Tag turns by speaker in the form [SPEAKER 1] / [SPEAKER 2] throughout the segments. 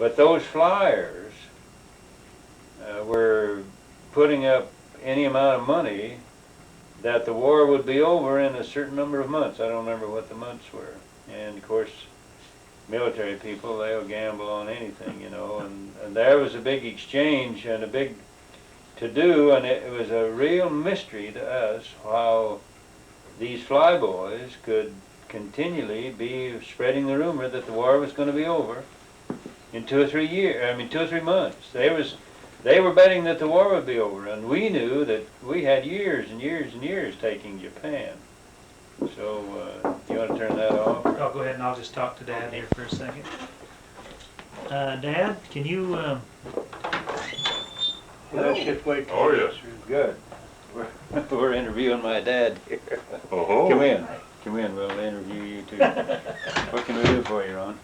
[SPEAKER 1] But those flyers were putting up any amount of money that the war would be over in a certain number of months. I don't remember what the months were. And of course, military people, they'll gamble on anything, you know, and there was a big exchange and a big to-do, and it was a real mystery to us how these flyboys could continually be spreading the rumor that the war was going to be over in 2 or 3 years, 2 or 3 months. They were betting that the war would be over, and we knew that we had years and years and years taking Japan. So, you want to turn that off?
[SPEAKER 2] I'll go ahead and I'll just talk to Dad here for a second. Dad, can you,
[SPEAKER 3] Let's just wait.
[SPEAKER 4] Oh, yes.
[SPEAKER 1] Good. We're interviewing my dad here.
[SPEAKER 4] Oh.
[SPEAKER 1] Come in. Come in, we'll interview you too. What can we do for you, Ron?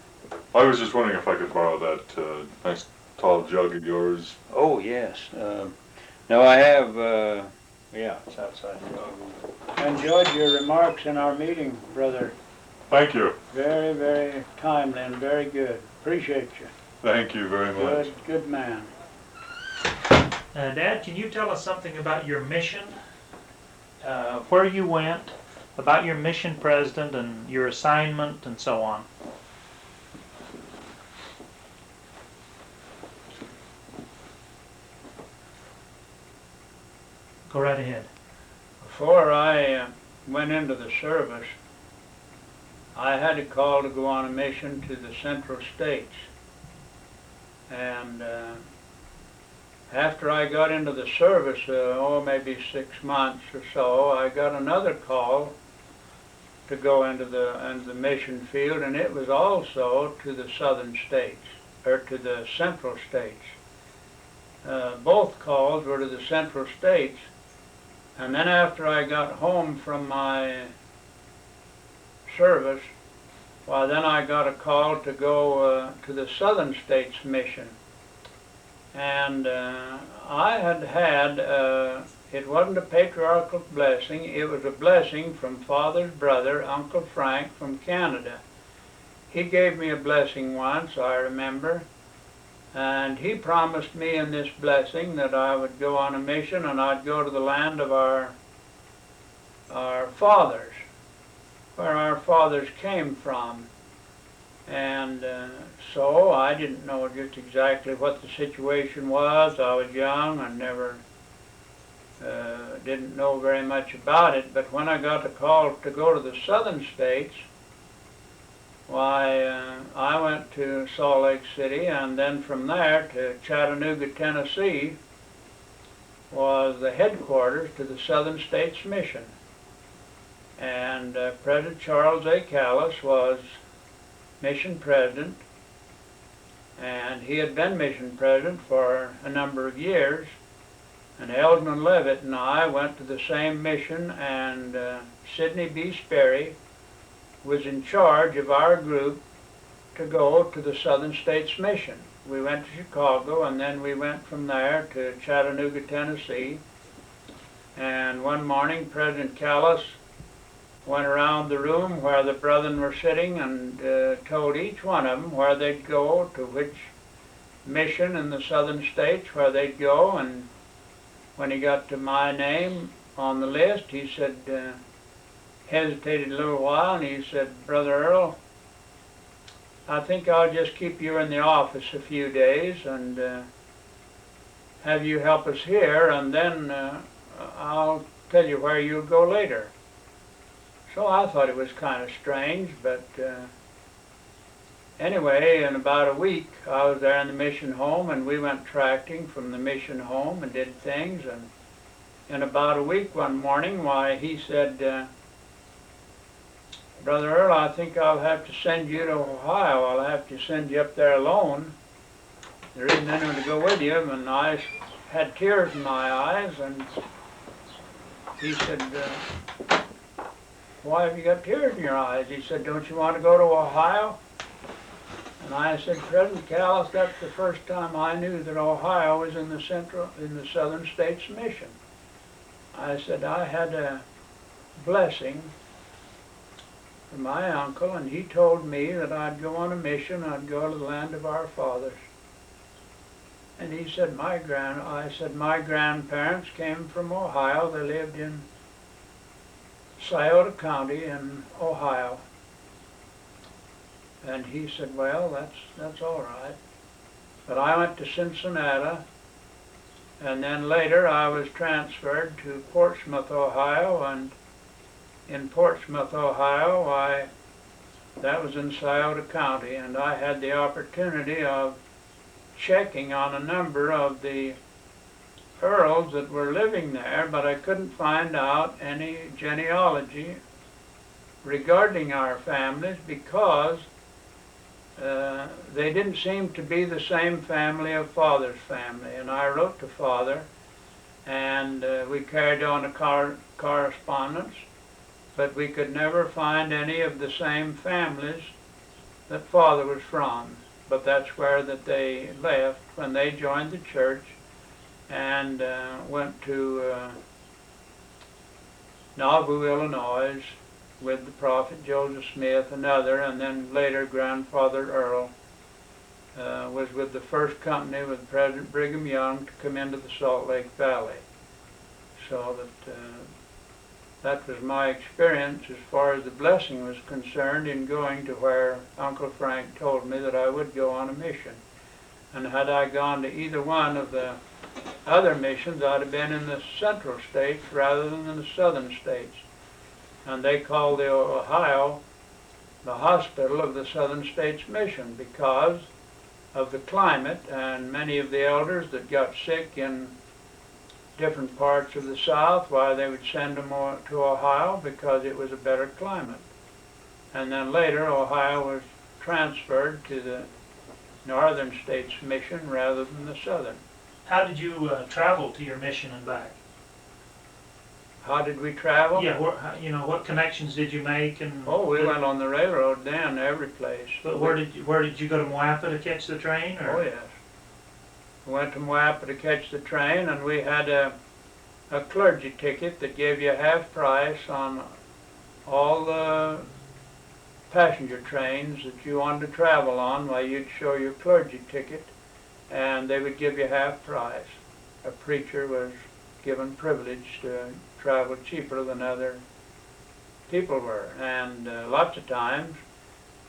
[SPEAKER 4] I was just wondering if I could borrow that nice tall jug of yours.
[SPEAKER 1] Oh, yes. No, I have, yeah, it's outside the dog.
[SPEAKER 3] Enjoyed your remarks in our meeting, brother.
[SPEAKER 4] Thank you.
[SPEAKER 3] Very, very timely and very good. Appreciate you.
[SPEAKER 4] Thank you very much.
[SPEAKER 3] Good man.
[SPEAKER 2] Dad, can you tell us something about your mission, where you went, about your mission president and your assignment and so on? Go right ahead.
[SPEAKER 3] Before I went into the service, I had a call to go on a mission to the Central States. And after I got into the service, maybe 6 months or so, I got another call to go into the mission field, and it was also to the southern states, or to the central states. Both calls were to the central states, and then after I got home from my service, well, then I got a call to go to the southern states mission. And I had, it wasn't a patriarchal blessing, it was a blessing from Father's brother, Uncle Frank from Canada. He gave me a blessing once, I remember, and he promised me in this blessing that I would go on a mission and I'd go to the land of our fathers, where our fathers came from. And so I didn't know just exactly what the situation was. I was young and never didn't know very much about it. But when I got the call to go to the southern states, why, I went to Salt Lake City, and then from there to Chattanooga, Tennessee, was the headquarters to the Southern States Mission. And President Charles A. Callis was mission president, and he had been mission president for a number of years. And Eldman Levitt and I went to the same mission, and Sidney B. Sperry was in charge of our group to go to the Southern States Mission. We went to Chicago, and then we went from there to Chattanooga, Tennessee. And one morning, President Callis went around the room where the brethren were sitting and told each one of them where they'd go, to which mission in the southern states where they'd go. And when he got to my name on the list, he said, hesitated a little while, and he said, "Brother Earl, I think I'll just keep you in the office a few days and have you help us here, and then I'll tell you where you'll go later." So I thought it was kind of strange, but anyway, in about a week, I was there in the mission home, and we went tracting from the mission home and did things. And in about a week, one morning, why, he said, "Brother Earl, I think I'll have to send you to Ohio. I'll have to send you up there alone. There isn't anyone to go with you." And I had tears in my eyes, and he said, "Why have you got tears in your eyes?" He said, "Don't you want to go to Ohio?" And I said, "President Callis, that's the first time I knew that Ohio was in the Southern States Mission." I said, "I had a blessing to my uncle, and he told me that I'd go on a mission, I'd go to the land of our fathers. And he said, I said, my grandparents came from Ohio. They lived in Scioto County in Ohio. And he said, well, that's all right. But I went to Cincinnati, and then later I was transferred to Portsmouth, Ohio, and in Portsmouth, Ohio, that was in Scioto County, and I had the opportunity of checking on a number of the Earls that were living there, but I couldn't find out any genealogy regarding our families because they didn't seem to be the same family of Father's family. And I wrote to Father, and we carried on a correspondence, but we could never find any of the same families that Father was from. But that's where that they left when they joined the church and went to Nauvoo, Illinois, with the prophet Joseph Smith, another, and then later Grandfather Earl was with the first company with President Brigham Young to come into the Salt Lake Valley. So that was my experience as far as the blessing was concerned in going to where Uncle Frank told me that I would go on a mission. And had I gone to either one of the other missions, I'd have been in the central states rather than in the southern states. And they called the Ohio the hospital of the Southern States Mission because of the climate, and many of the elders that got sick in different parts of the South, why they would send them to Ohio because it was a better climate. And then later Ohio was transferred to the Northern States Mission rather than the Southern.
[SPEAKER 2] How did you travel to your mission and back?
[SPEAKER 3] How did we travel?
[SPEAKER 2] Yeah, what connections did you make? And
[SPEAKER 3] oh, we went on the railroad then, every place.
[SPEAKER 2] But where did you go to Moapa to catch the train? Or?
[SPEAKER 3] Oh yes. We went to Moapa to catch the train, and we had a clergy ticket that gave you half price on all the passenger trains that you wanted to travel on. Well, you'd show your clergy ticket, and they would give you half price. A preacher was given privilege to travel cheaper than other people were. And lots of times,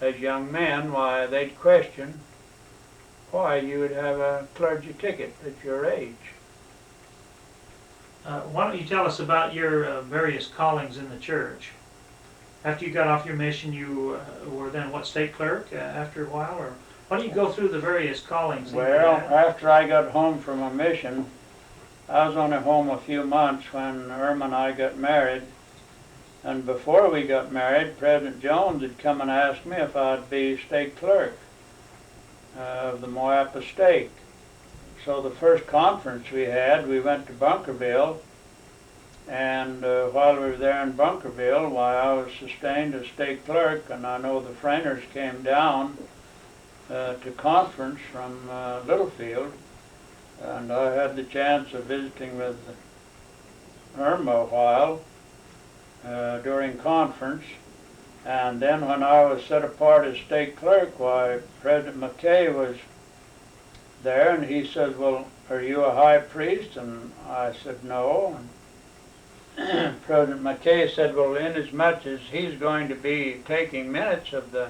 [SPEAKER 3] as young men, why, they'd question why you would have a clergy ticket at your age.
[SPEAKER 2] Why don't you tell us about your various callings in the church? After you got off your mission, you were then what, state clerk after a while? Or why don't you go through the various callings?
[SPEAKER 3] Well, after I got home from a mission, I was only home a few months when Irma and I got married. And before we got married, President Jones had come and asked me if I'd be state clerk of the Moapa stake. So the first conference we had, we went to Bunkerville, and while we were there in Bunkerville, why, I was sustained as state clerk, and I know the Frainers came down to conference from Littlefield, and I had the chance of visiting with Irma a while during conference. And then when I was set apart as state clerk, why, President McKay was there, and he said, well, are you a high priest? And I said, no. And President McKay said, well, inasmuch as he's going to be taking minutes of the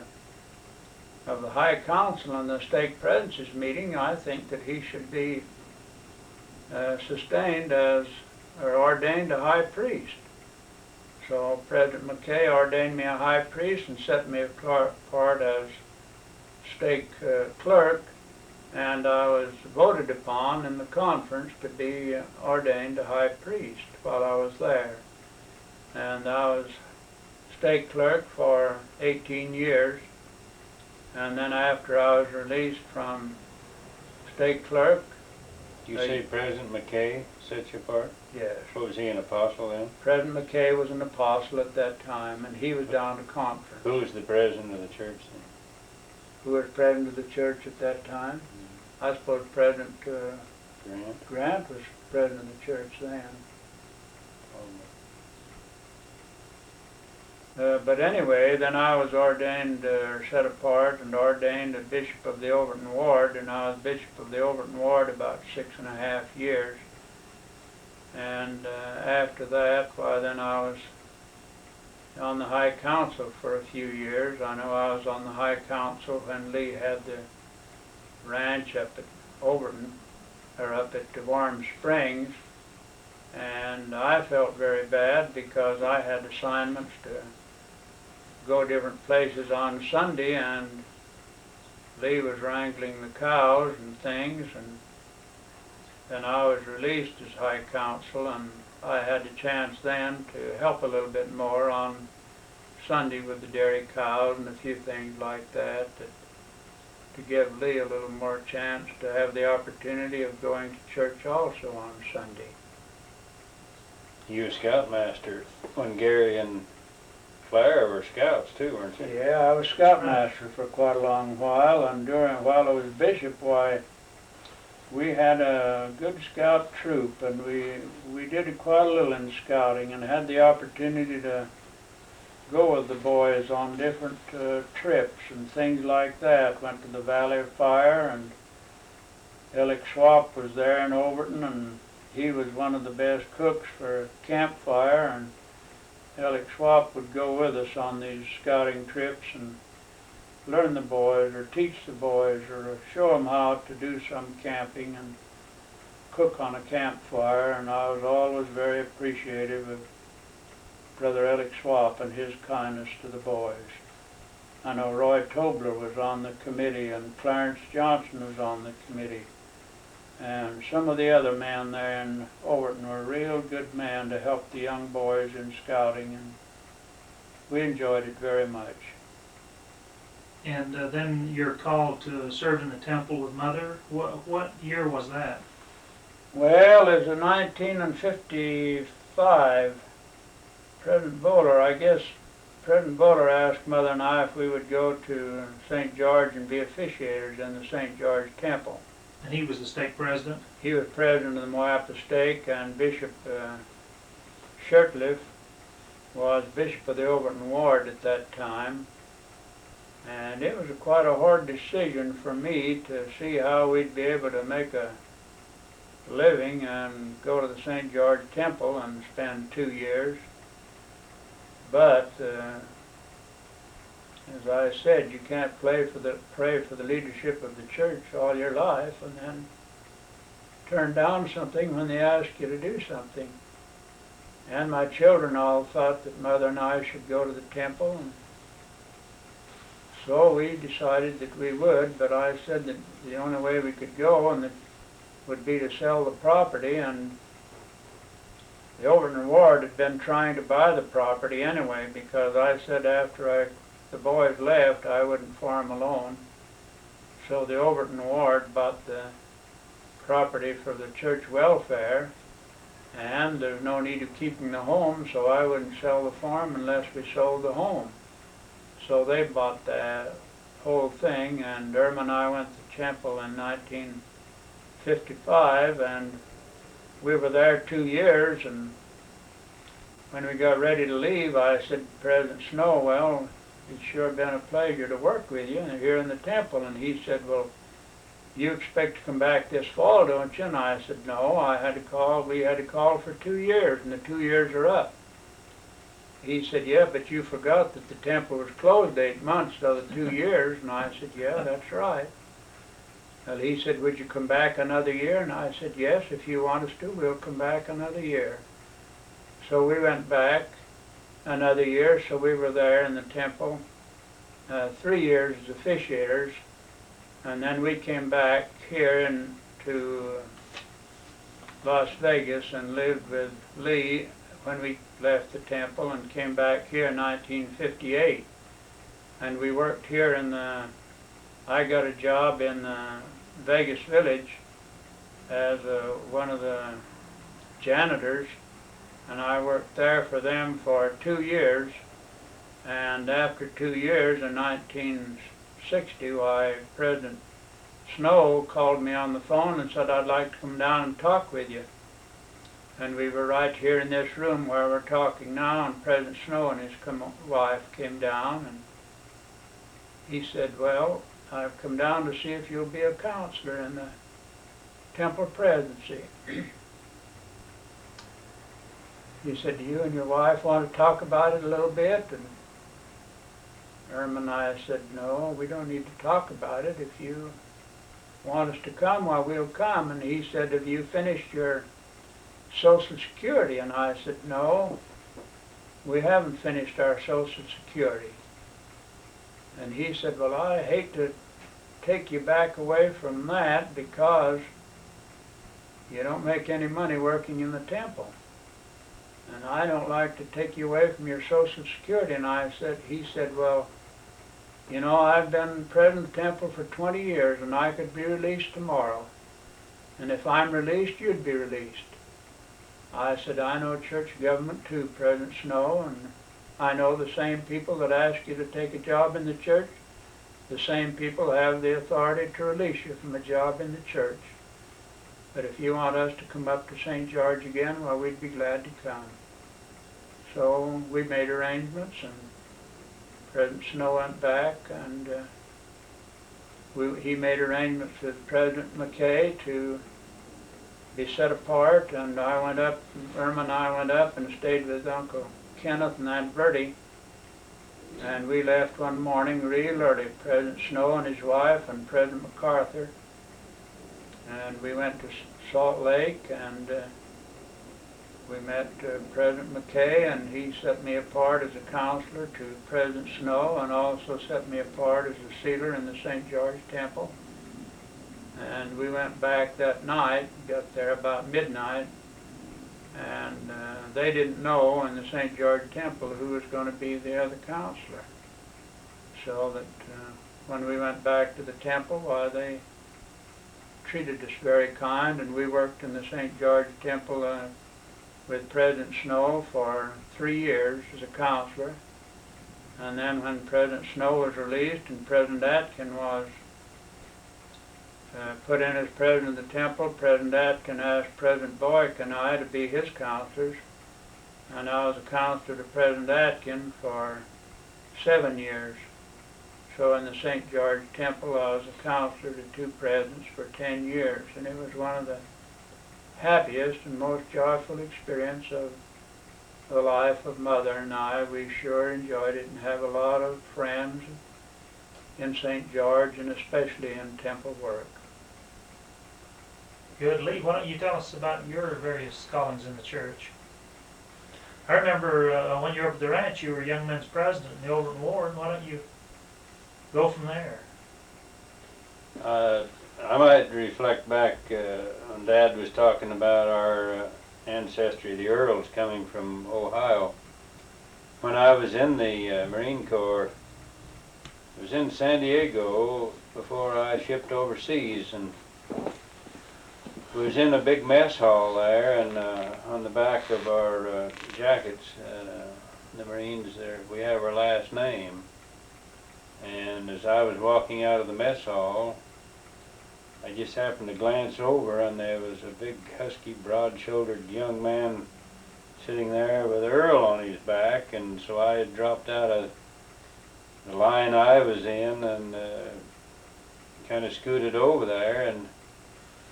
[SPEAKER 3] High Council and the stake presidency's meeting, I think that he should be sustained as, or ordained a high priest. So President McKay ordained me a high priest and set me apart as stake clerk, and I was voted upon in the conference to be ordained a high priest while I was there. And I was stake clerk for 18 years, and then after I was released from stake clerk.
[SPEAKER 1] You say President McKay set you apart?
[SPEAKER 3] Yes.
[SPEAKER 1] What, was he an apostle then?
[SPEAKER 3] President McKay was an apostle at that time, and he was down to conference.
[SPEAKER 1] Who was the president of the church then?
[SPEAKER 3] Who was president of the church at that time? I suppose President Grant was president of the church then. But anyway, then I was ordained, or set apart and ordained a bishop of the Overton Ward, and I was bishop of the Overton Ward about 6.5 years. And after that, why, then I was on the High Council for a few years. I know I was on the High Council when Lee had the ranch up at Overton, or up at Warm Springs, and I felt very bad because I had assignments to go different places on Sunday, and Lee was wrangling the cows and things, and then I was released as High Council, and I had the chance then to help a little bit more on Sunday with the dairy cows and a few things like that, to give Lee a little more chance to have the opportunity of going to church also on Sunday.
[SPEAKER 1] You were scoutmaster when Gary and Claire were scouts too, weren't you?
[SPEAKER 3] Yeah, I was scoutmaster for quite a long while, and while I was bishop, why, we had a good scout troop, and we did quite a little in scouting, and had the opportunity to go with the boys on different trips and things like that. Went to the Valley of Fire, and Ellick Swap was there in Overton, and he was one of the best cooks for campfire, and Ellick Swap would go with us on these scouting trips and learn the boys, or teach the boys, or show them how to do some camping and cook on a campfire. And I was always very appreciative of Brother Ellick Swap and his kindness to the boys. I know Roy Tobler was on the committee, and Clarence Johnson was on the committee, and some of the other men there in Overton were real good men to help the young boys in scouting, and we enjoyed it very much.
[SPEAKER 2] And then you're called to serve in the temple with Mother. What year was that?
[SPEAKER 3] Well, it was in 1955. President Bowler, I guess President Bowler asked Mother and I if we would go to St. George and be officiators in the St. George Temple.
[SPEAKER 2] And he was the stake president?
[SPEAKER 3] He was president of the Moapa Stake, and Bishop Shirtliff was bishop of the Overton Ward at that time. And it was quite a hard decision for me to see how we'd be able to make a living and go to the St. George Temple and spend 2 years. But as I said, you can't pray for the leadership of the church all your life and then turn down something when they ask you to do something. And my children all thought that Mother and I should go to the temple, and so we decided that we would. But I said that the only way we could go and that would be to sell the property, and the Overton Ward had been trying to buy the property anyway, because I said after the boys left I wouldn't farm alone. So the Overton Ward bought the property for the church welfare, and there's no need of keeping the home, so I wouldn't sell the farm unless we sold the home. So they bought the whole thing, and Irma and I went to Temple in 1955, and we were there 2 years, and when we got ready to leave, I said to President Snow, well, it's sure been a pleasure to work with you here in the temple. And he said, well, you expect to come back this fall, don't you? And I said, no, we had to call for 2 years, and the 2 years are up. He said, yeah, but you forgot that the temple was closed 8 months, so the 2 years. And I said, yeah, that's right. Well, he said, would you come back another year? And I said, yes, if you want us to, we'll come back another year. So we went back another year, so we were there in the temple 3 years as officiators, and then we came back here to Las Vegas and lived with Lee when we left the temple, and came back here in 1958. And we worked here I got a job in Vegas Village as one of the janitors, and I worked there for them for 2 years. And after 2 years, in 1960, President Snow called me on the phone and said, I'd like to come down and talk with you. And we were right here in this room where we're talking now, and President Snow and his wife came down, and he said, well, I've come down to see if you'll be a counselor in the temple presidency. He said, do you and your wife want to talk about it a little bit? And Irma and I said, no, we don't need to talk about it. If you want us to come, well, we'll come. And he said, have you finished your Social Security? And I said, no, we haven't finished our Social Security. And he said, well, I hate to take you back away from that because you don't make any money working in the temple. And I don't like to take you away from your Social Security. And he said, well, you know, I've been president of the temple for 20 years and I could be released tomorrow. And if I'm released, you'd be released. I said, I know church government too, President Snow, and I know the same people that ask you to take a job in the church, the same people have the authority to release you from a job in the church. But if you want us to come up to St. George again, well, we'd be glad to come. So we made arrangements, and President Snow went back, and he made arrangements with President McKay to be set apart, and I went up, Irma and I went up and stayed with Uncle Kenneth and Aunt Bertie, and we left one morning real early, President Snow and his wife and President MacArthur, and we went to Salt Lake, and we met President McKay, and he set me apart as a counselor to President Snow, and also set me apart as a sealer in the St. George Temple. And we went back that night, got there about midnight, and they didn't know in the St. George Temple who was going to be the other counselor. So that when we went back to the temple, why, they treated us very kind, and we worked in the St. George Temple with President Snow for 3 years as a counselor. And then when President Snow was released and President Atkin was put in as president of the temple, President Atkin asked President Boyk and I to be his counselors, and I was a counselor to President Atkin for 7 years. So in the St. George Temple, I was a counselor to 2 presidents for 10 years, and it was one of the happiest and most joyful experience of the life of Mother and I. We sure enjoyed it and have a lot of friends in St. George, and especially in temple work.
[SPEAKER 2] Good. Lee, why don't you tell us about your various callings in the church? I remember when you were up at the ranch, you were Young Men's President in the Overton Ward. Why don't you go from there?
[SPEAKER 1] I might reflect back when Dad was talking about our ancestry, the Earls coming from Ohio. When I was in the Marine Corps, I was in San Diego before I shipped overseas, and we was in a big mess hall there, and on the back of our jackets, the Marines there, we have our last name. And as I was walking out of the mess hall, I just happened to glance over, and there was a big, husky, broad-shouldered young man sitting there with Earl on his back, and so I had dropped out of the line I was in and kind of scooted over there and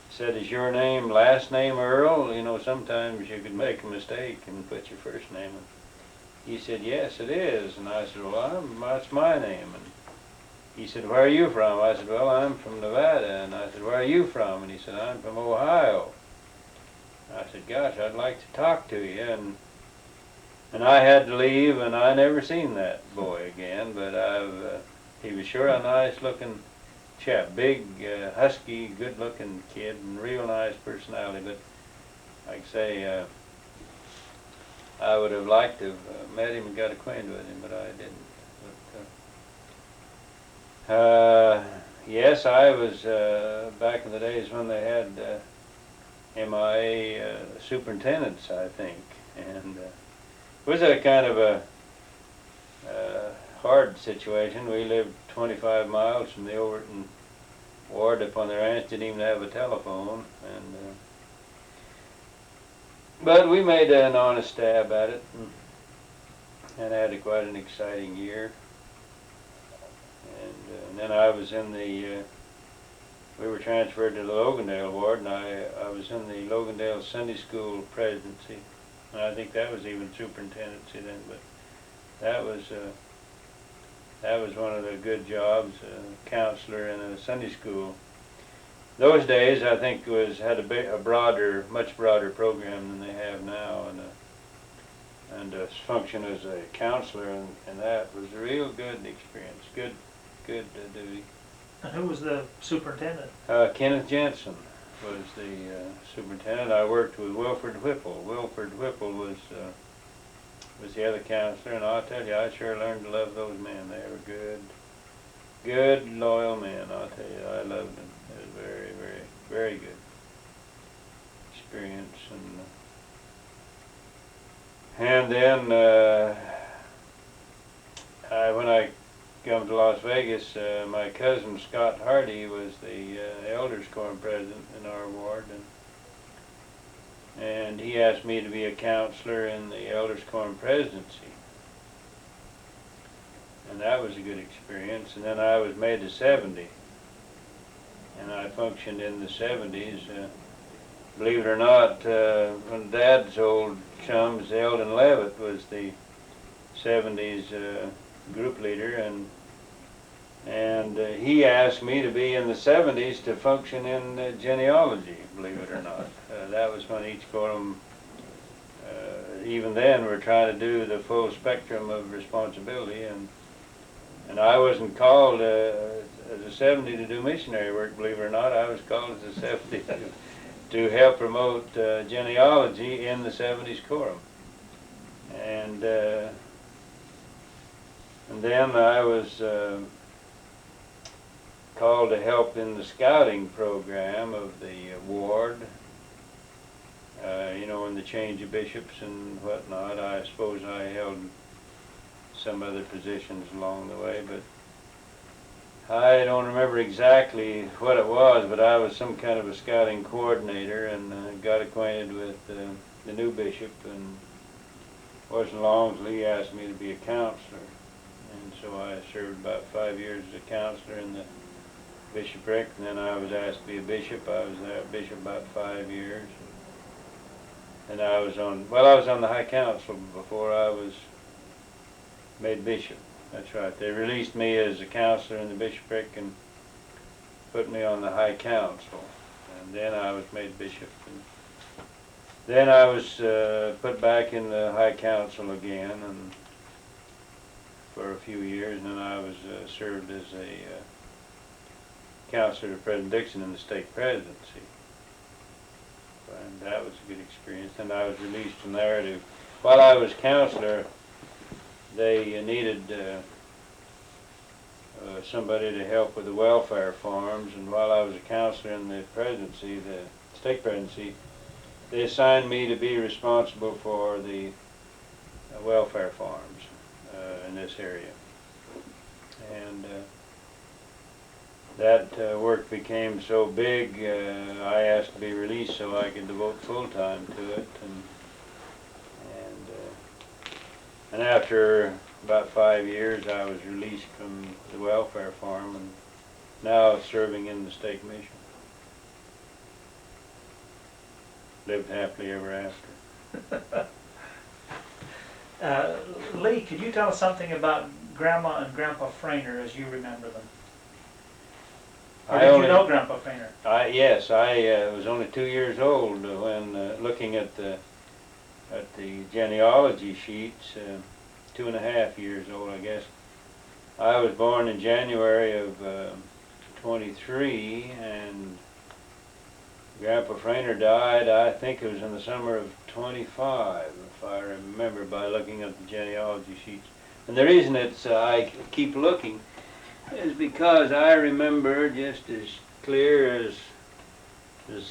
[SPEAKER 1] said, is your name, last name Earl? You know, sometimes you could make a mistake and put your first name in. He said, yes, it is. And I said, well, that's my name. And he said, where are you from? I said, well, I'm from Nevada. And I said, where are you from? And he said, I'm from Ohio. I said, gosh, I'd like to talk to you. And I had to leave, and I never seen that boy again, but he was sure a nice-looking chap, big, husky, good-looking kid, and real nice personality. But like I say, I would have liked to have met him and got acquainted with him, but I didn't. Yes, I was back in the days when they had MIA superintendents, I think, and it was a kind of a hard situation. We lived 25 miles from the Overton Ward up on the ranch, didn't even have a telephone, and But we made an honest stab at it, and had quite an exciting year. And then I was in the, we were transferred to the Logandale ward, and I was in the Logandale Sunday School presidency. And I think that was even superintendency then, but that was one of the good jobs, counselor in a Sunday school. Those days, I think, had a broader, much broader program than they have now, and function as a counselor, and that was a real good experience, good duty.
[SPEAKER 2] And who was the superintendent?
[SPEAKER 1] Kenneth Jensen was the superintendent. I worked with Wilford Whipple. Wilford Whipple was the other counselor, and I'll tell you, I sure learned to love those men. They were good, loyal men. I'll tell you, I loved them. It was very, very, very good experience. And then when I come to Las Vegas, my cousin Scott Hardy was the elders quorum president in our ward, and he asked me to be a counselor in the elders quorum presidency, and that was a good experience. And then I was made to 70, and I functioned in the 70s. Believe it or not, when Dad's old chums, Eldon Levitt was the 70s group leader, and he asked me to be in the 70s to function in genealogy, believe it or not. That was when each quorum, even then, we're trying to do the full spectrum of responsibility, and I wasn't called as a 70 to do missionary work, believe it or not. I was called as a 70 to help promote genealogy in the 70s quorum. And then I was called to help in the scouting program of the ward, you know, in the change of bishops and whatnot. I suppose I held some other positions along the way, but I don't remember exactly what it was, but I was some kind of a scouting coordinator, and got acquainted with the new bishop, and it wasn't long until he asked me to be a counselor. And so I served about 5 years as a counselor in the bishopric, and then I was asked to be a bishop. I was a bishop about 5 years. And I was on the High Council before I was made bishop. That's right. They released me as a counselor in the bishopric and put me on the High Council. And then I was made bishop. And then I was put back in the High Council again, and for a few years, and then I was served as a counselor to President Dixon in the stake presidency. And that was a good experience. And I was released from there to, while I was counselor, they needed somebody to help with the welfare farms, and while I was a counselor in the presidency, the stake presidency, they assigned me to be responsible for the welfare farms in this area. And that work became so big, I asked to be released so I could devote full time to it. And after about 5 years, I was released from the welfare farm, and now serving in the stake mission. Lived happily ever after.
[SPEAKER 2] Lee, could you tell us something about Grandma and Grandpa Frainer as you remember them? Or did you know Grandpa Frainer?
[SPEAKER 1] Yes, I was only 2 years old when looking at the genealogy sheets. 2.5 years old, I guess. I was born in January of 23, and Grandpa Frainer died, I think it was in the summer of 25, if I remember, by looking at the genealogy sheets. And the reason I keep looking is because I remember just as clear as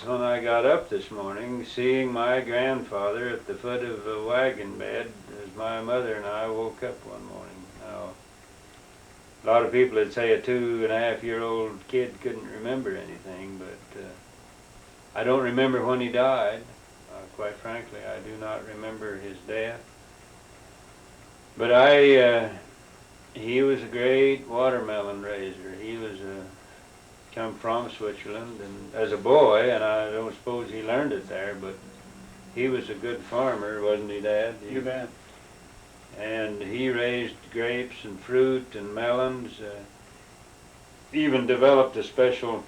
[SPEAKER 1] when I got up this morning, seeing my grandfather at the foot of a wagon bed as my mother and I woke up one morning. Now, a lot of people would say a 2.5-year-old kid couldn't remember anything, but I don't remember when he died. I'll quite frankly, I do not remember his death. But he was a great watermelon raiser. He was come from Switzerland, and as a boy, and I don't suppose he learned it there, but he was a good farmer, wasn't he, Dad?
[SPEAKER 3] You bet.
[SPEAKER 1] And he raised grapes and fruit and melons. Even developed a special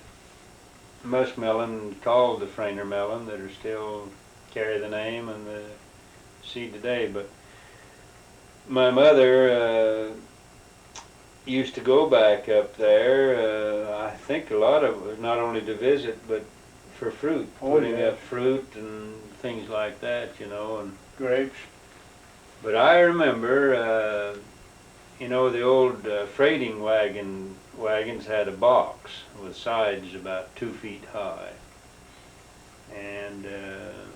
[SPEAKER 1] muskmelon called the Frainer melon that are still carry the name and the seed today. But my mother used to go back up there. I think a lot of it was not only to visit, but for fruit, putting up fruit and things like that, you know. And
[SPEAKER 3] grapes.
[SPEAKER 1] but I remember, you know, the old freighting wagons had a box with sides about 2 feet high. And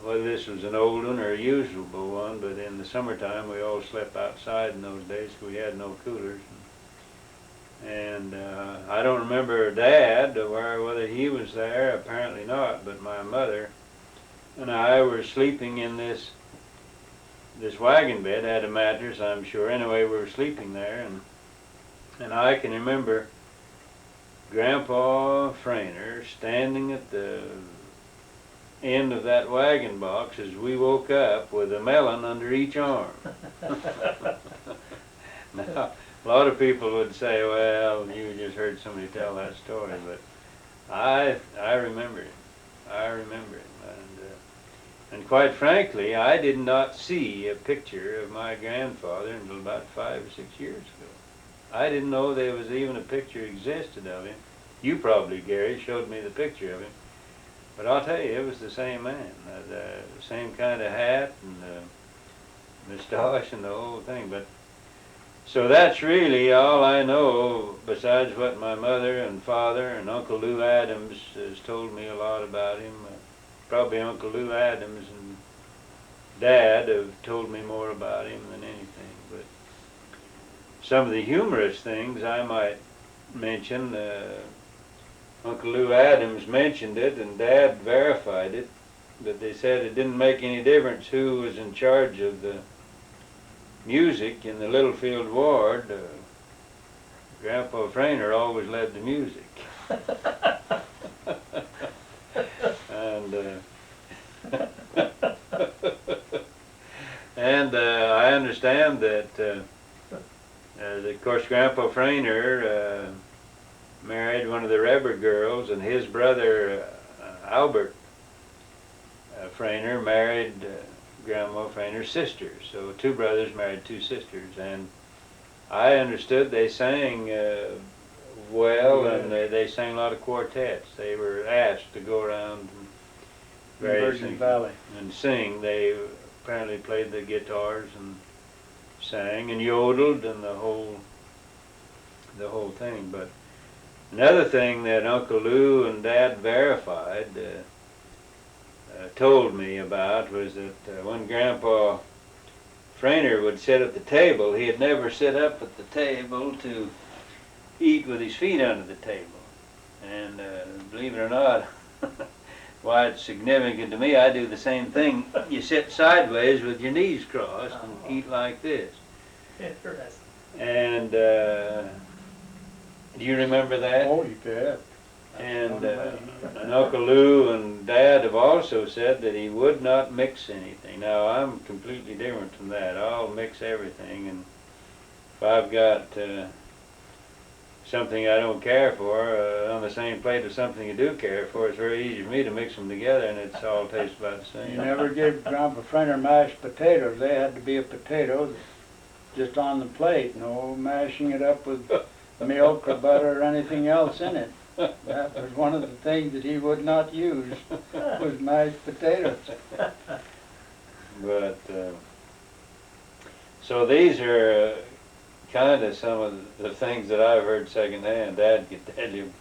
[SPEAKER 1] whether this was an old one or a usable one, but in the summertime we all slept outside in those days because we had no coolers. And I don't remember Dad, or whether he was there, apparently not, but my mother and I were sleeping in this wagon bed. Had a mattress, I'm sure. Anyway, we were sleeping there, and I can remember Grandpa Frainer standing at the end of that wagon box as we woke up with a melon under each arm. Now, a lot of people would say, well, you just heard somebody tell that story, but I remember it. I remember it. And quite frankly, I did not see a picture of my grandfather until about 5 or 6 years ago. I didn't know there was even a picture existed of him. You probably, Gary, showed me the picture of him. But I'll tell you, it was the same man. The same kind of hat and moustache and the whole thing. But so that's really all I know, besides what my mother and father and Uncle Lou Adams has told me a lot about him. Probably Uncle Lou Adams and Dad have told me more about him than anything. But some of the humorous things I might mention, Uncle Lou Adams mentioned it and Dad verified it, but they said it didn't make any difference who was in charge of the music in the Littlefield ward. Grandpa Frainer always led the music. And I understand that, of course, Grandpa Frainer married one of the Reber girls, and his brother Albert Frainer married Grandma Frainer's sister. So 2 brothers married 2 sisters, and I understood they sang well, and they sang a lot of quartets. They were asked to go around
[SPEAKER 3] Virgin Valley
[SPEAKER 1] and sing. They apparently played the guitars and sang and yodeled and the whole thing. But another thing that Uncle Lou and Dad verified, told me about, was that when Grandpa Frainer would sit at the table, he had never sit up at the table to eat with his feet under the table. And believe it or not, why it's significant to me, I do the same thing. You sit sideways with your knees crossed and eat like this.
[SPEAKER 2] Interesting.
[SPEAKER 1] And do you remember that?
[SPEAKER 3] Oh, you bet.
[SPEAKER 1] And Uncle Lou and Dad have also said that he would not mix anything. Now, I'm completely different from that. I'll mix everything, and if I've got something I don't care for on the same plate as something you do care for, it's very easy for me to mix them together, and it's all tastes about the same.
[SPEAKER 3] You never gave Grandpa Frainer mashed potatoes. They had to be a potato just on the plate, no mashing it up with milk or butter or anything else in it. That was one of the things that he would not use, was mashed potatoes.
[SPEAKER 1] But, so these are kind of some of the things that I've heard secondhand. Dad could tell you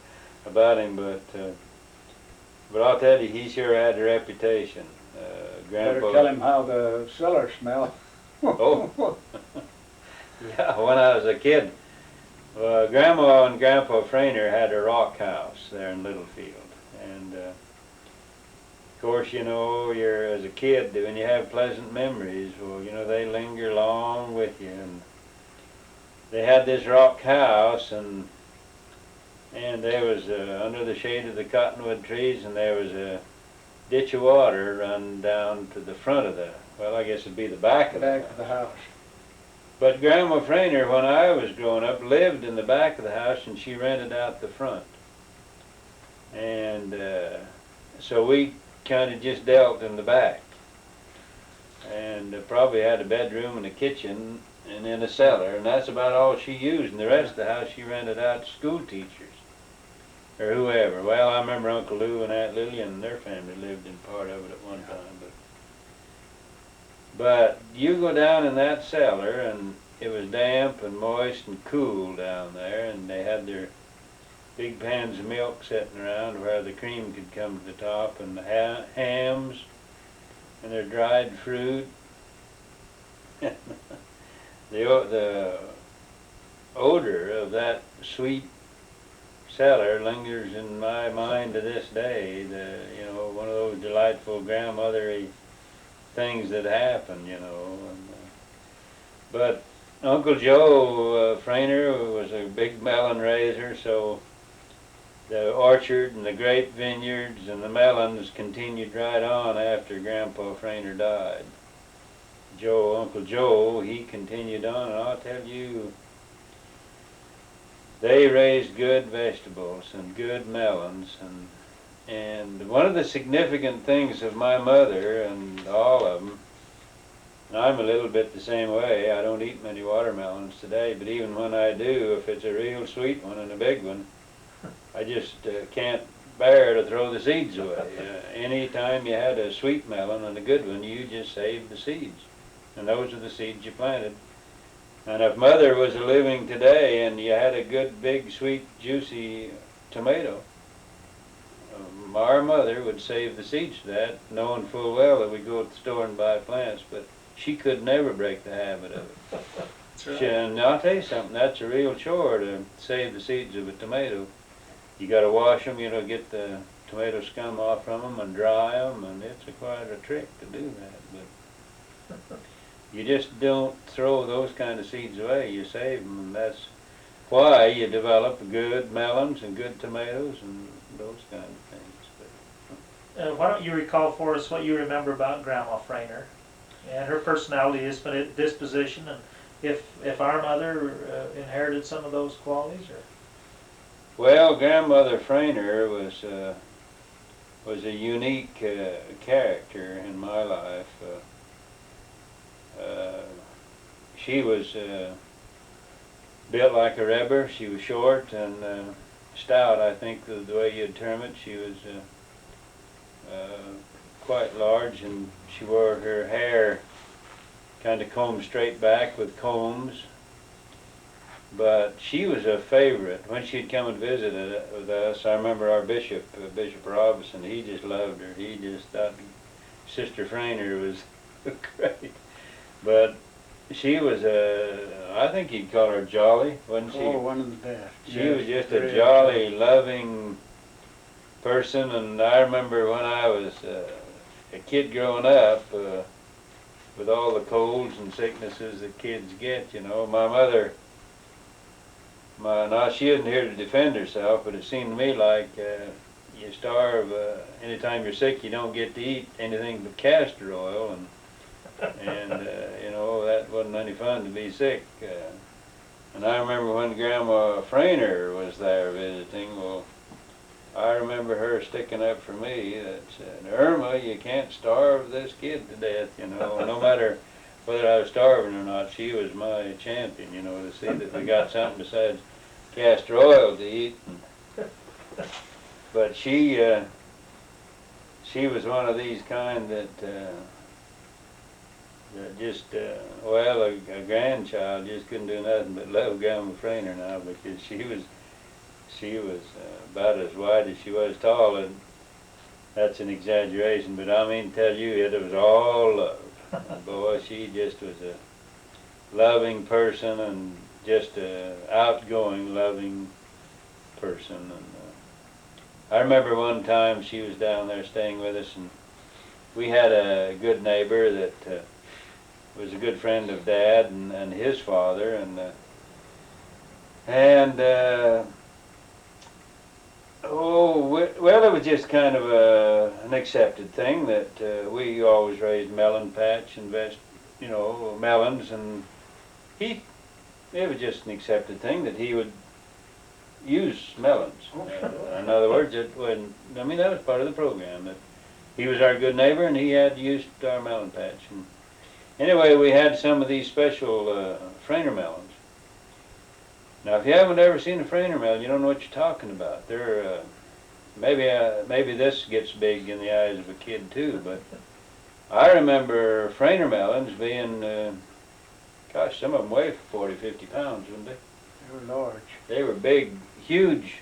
[SPEAKER 1] about him, but I'll tell you, he sure had a reputation.
[SPEAKER 3] Better tell him how the cellar smelled.
[SPEAKER 1] Oh, yeah, when I was a kid, Grandma and Grandpa Frainer had a rock house there in Littlefield, and Of course, you know, you're as a kid, when you have pleasant memories, well, you know, they linger long with you. And they had this rock house, and there was under the shade of the cottonwood trees, and there was a ditch of water run down to the front of the, well, I guess it'd be the back of the house. But Grandma Frainer, when I was growing up, lived in the back of the house, and she rented out the front. And so we kind of just dealt in the back. And probably had a bedroom and a kitchen and then a cellar, and that's about all she used. And the rest of the house she rented out to school teachers or whoever. Well, I remember Uncle Lou and Aunt Lillian and their family lived in part of it at one time. But you go down in that cellar, and it was damp and moist and cool down there, and they had their big pans of milk sitting around where the cream could come to the top, and the hams and their dried fruit. The odor of that sweet cellar lingers in my mind to this day. You know, one of those delightful grandmothery things that happen, you know. But Uncle Joe Frainer was a big melon raiser, so the orchard and the grape vineyards and the melons continued right on after Grandpa Frainer died. Uncle Joe, he continued on, and I'll tell you, they raised good vegetables and good melons, and one of the significant things of my mother and all of them, and I'm a little bit the same way. I don't eat many watermelons today, but even when I do, if it's a real sweet one and a big one, I just can't bear to throw the seeds away. Any time you had a sweet melon and a good one, you just saved the seeds. And those are the seeds you planted. And if Mother was living today and you had a good, big, sweet, juicy tomato, our mother would save the seeds for that, knowing full well that we go to the store and buy plants, but she could never break the habit of it.
[SPEAKER 2] That's right.
[SPEAKER 1] And I'll tell you something, that's a real chore to save the seeds of a tomato. You got to wash them, you know, get the tomato scum off from them and dry them, and it's quite a trick to do that. But you just don't throw those kind of seeds away, you save them, and that's why you develop good melons and good tomatoes and those kind of things.
[SPEAKER 2] Why don't you recall for us what you remember about Grandma Frainer and her personality, disposition, and if our mother inherited some of those qualities? Or?
[SPEAKER 1] Well, Grandmother Frainer was a unique character in my life. She was built like a rebel. She was short and stout, I think, the way you'd term it. She was quite large, and she wore her hair kind of combed straight back with combs. But she was a favorite. When she'd come and visit with us, I remember our bishop, Bishop Robinson, he just loved her. He just thought Sister Frainer was great. But she was I think you'd call her jolly, wasn't she?
[SPEAKER 5] Oh, one of the best.
[SPEAKER 1] She was just a jolly, loving person, and I remember when I was a kid growing up, with all the colds and sicknesses that kids get, you know, my mother, now she isn't here to defend herself, but it seemed to me like you starve, anytime you're sick you don't get to eat anything but castor oil, and you know, that wasn't any fun to be sick. And I remember when Grandma Frainer was there visiting, well, I remember her sticking up for me that said, Irma, you can't starve this kid to death, you know, no matter whether I was starving or not. She was my champion, you know, to see that we got something besides castor oil to eat. But she was one of these kind that just, well, a grandchild just couldn't do nothing but love Grandma Frainer now, because she was about as wide as she was tall, and that's an exaggeration, but I mean, tell you, it was all love. Boy, she just was a loving person, and just a outgoing, loving person. And I remember one time she was down there staying with us, and we had a good neighbor that was a good friend of Dad and his father, and well, it was just kind of an accepted thing that we always raised melon patch and melons, and it was just an accepted thing that he would use melons. In other words, that was part of the program, that he was our good neighbor and he had used our melon patch. And anyway, we had some of these special Frainer melons. Now, if you haven't ever seen a Frainer melon, you don't know what you're talking about. They're maybe this gets big in the eyes of a kid too, but I remember Frainer melons being, gosh, some of them weigh 40, 50 pounds, wouldn't they?
[SPEAKER 3] They were large.
[SPEAKER 1] They were big, huge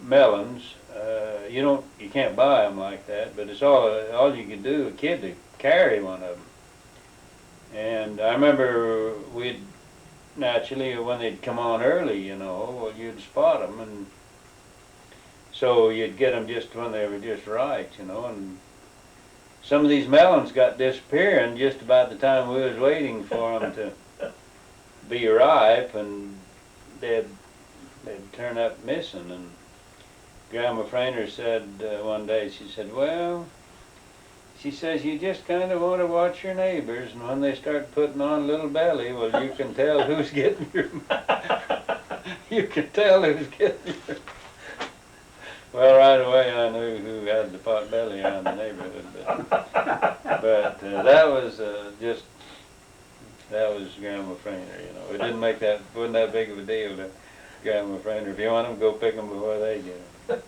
[SPEAKER 1] melons. You can't buy them like that, but it's all you can do, a kid, to carry one of them. And I remember naturally, when they'd come on early, you'd spot them, and so you'd get them just when they were just right, and some of these melons got disappearing just about the time we was waiting for them to be ripe, and they'd turn up missing. And Grandma Frainer said one day, she said, well, she says, you just kind of want to watch your neighbors, and when they start putting on a little belly, well, you can tell who's getting your, you can tell who's getting your. Well, right away I knew who had the pot belly around the neighborhood, but that was Grandma Frainer, It didn't wasn't that big of a deal to Grandma Frainer. If you want them, go pick them before they get them.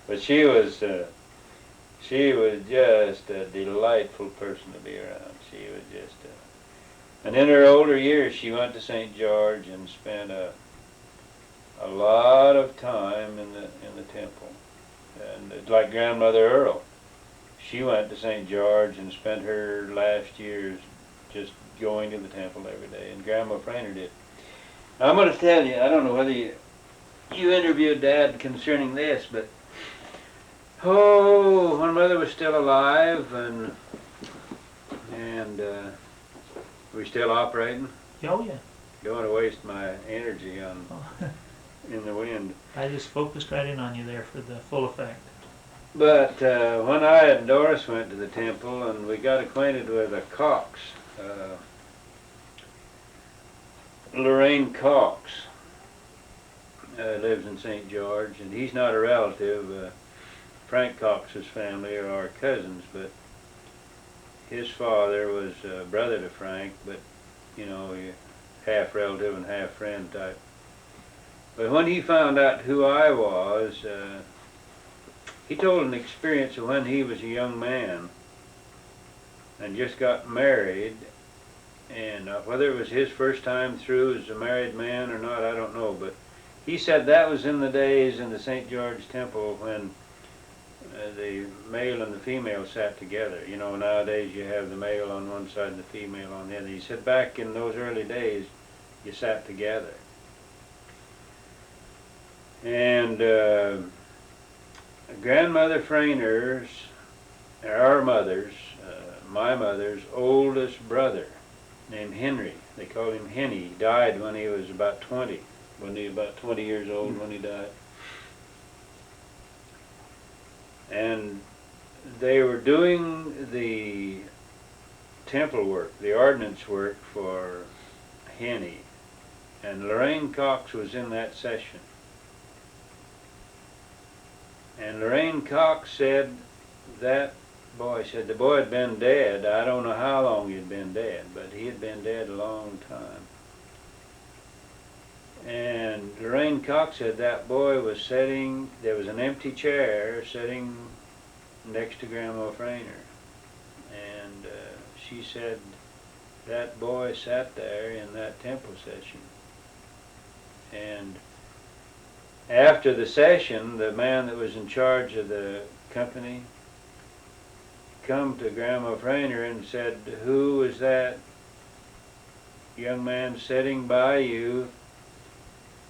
[SPEAKER 1] But she was just a delightful person to be around. She was just, and in her older years, she went to St. George and spent a lot of time in the temple. And it's like Grandmother Earl. She went to St. George and spent her last years just going to the temple every day, and Grandma Frainer did. Now, I'm going to tell you, I don't know whether you interviewed Dad concerning this, but when Mother was still alive and we're still operating.
[SPEAKER 2] Oh yeah.
[SPEAKER 1] Don't want to waste my energy on in the wind.
[SPEAKER 2] I just focused right in on you there for the full effect.
[SPEAKER 1] But when I and Doris went to the temple and we got acquainted with a Cox, Lorraine Cox, lives in St. George, and he's not a relative. Frank Cox's family are our cousins, but his father was brother to Frank, but half relative and half friend type. But when he found out who I was, he told an experience of when he was a young man and just got married, and whether it was his first time through as a married man or not, I don't know, but he said that was in the days in the St. George Temple when the male and the female sat together. Nowadays you have the male on one side and the female on the other. He said back in those early days, you sat together. And Grandmother Frainer's, my mother's oldest brother, named Henry. They called him Henny. He died when he was about 20. When he was about 20 years old when he died. And they were doing the temple work, the ordnance work for Henny. And Lorraine Cox was in that session. And Lorraine Cox said the boy had been dead. I don't know how long he had been dead, but he had been dead a long time. And Lorraine Cox said that boy was sitting, there was an empty chair sitting next to Grandma Frainer. And she said that boy sat there in that temple session. And after the session, the man that was in charge of the company come to Grandma Frainer and said, "Who was that young man sitting by you?"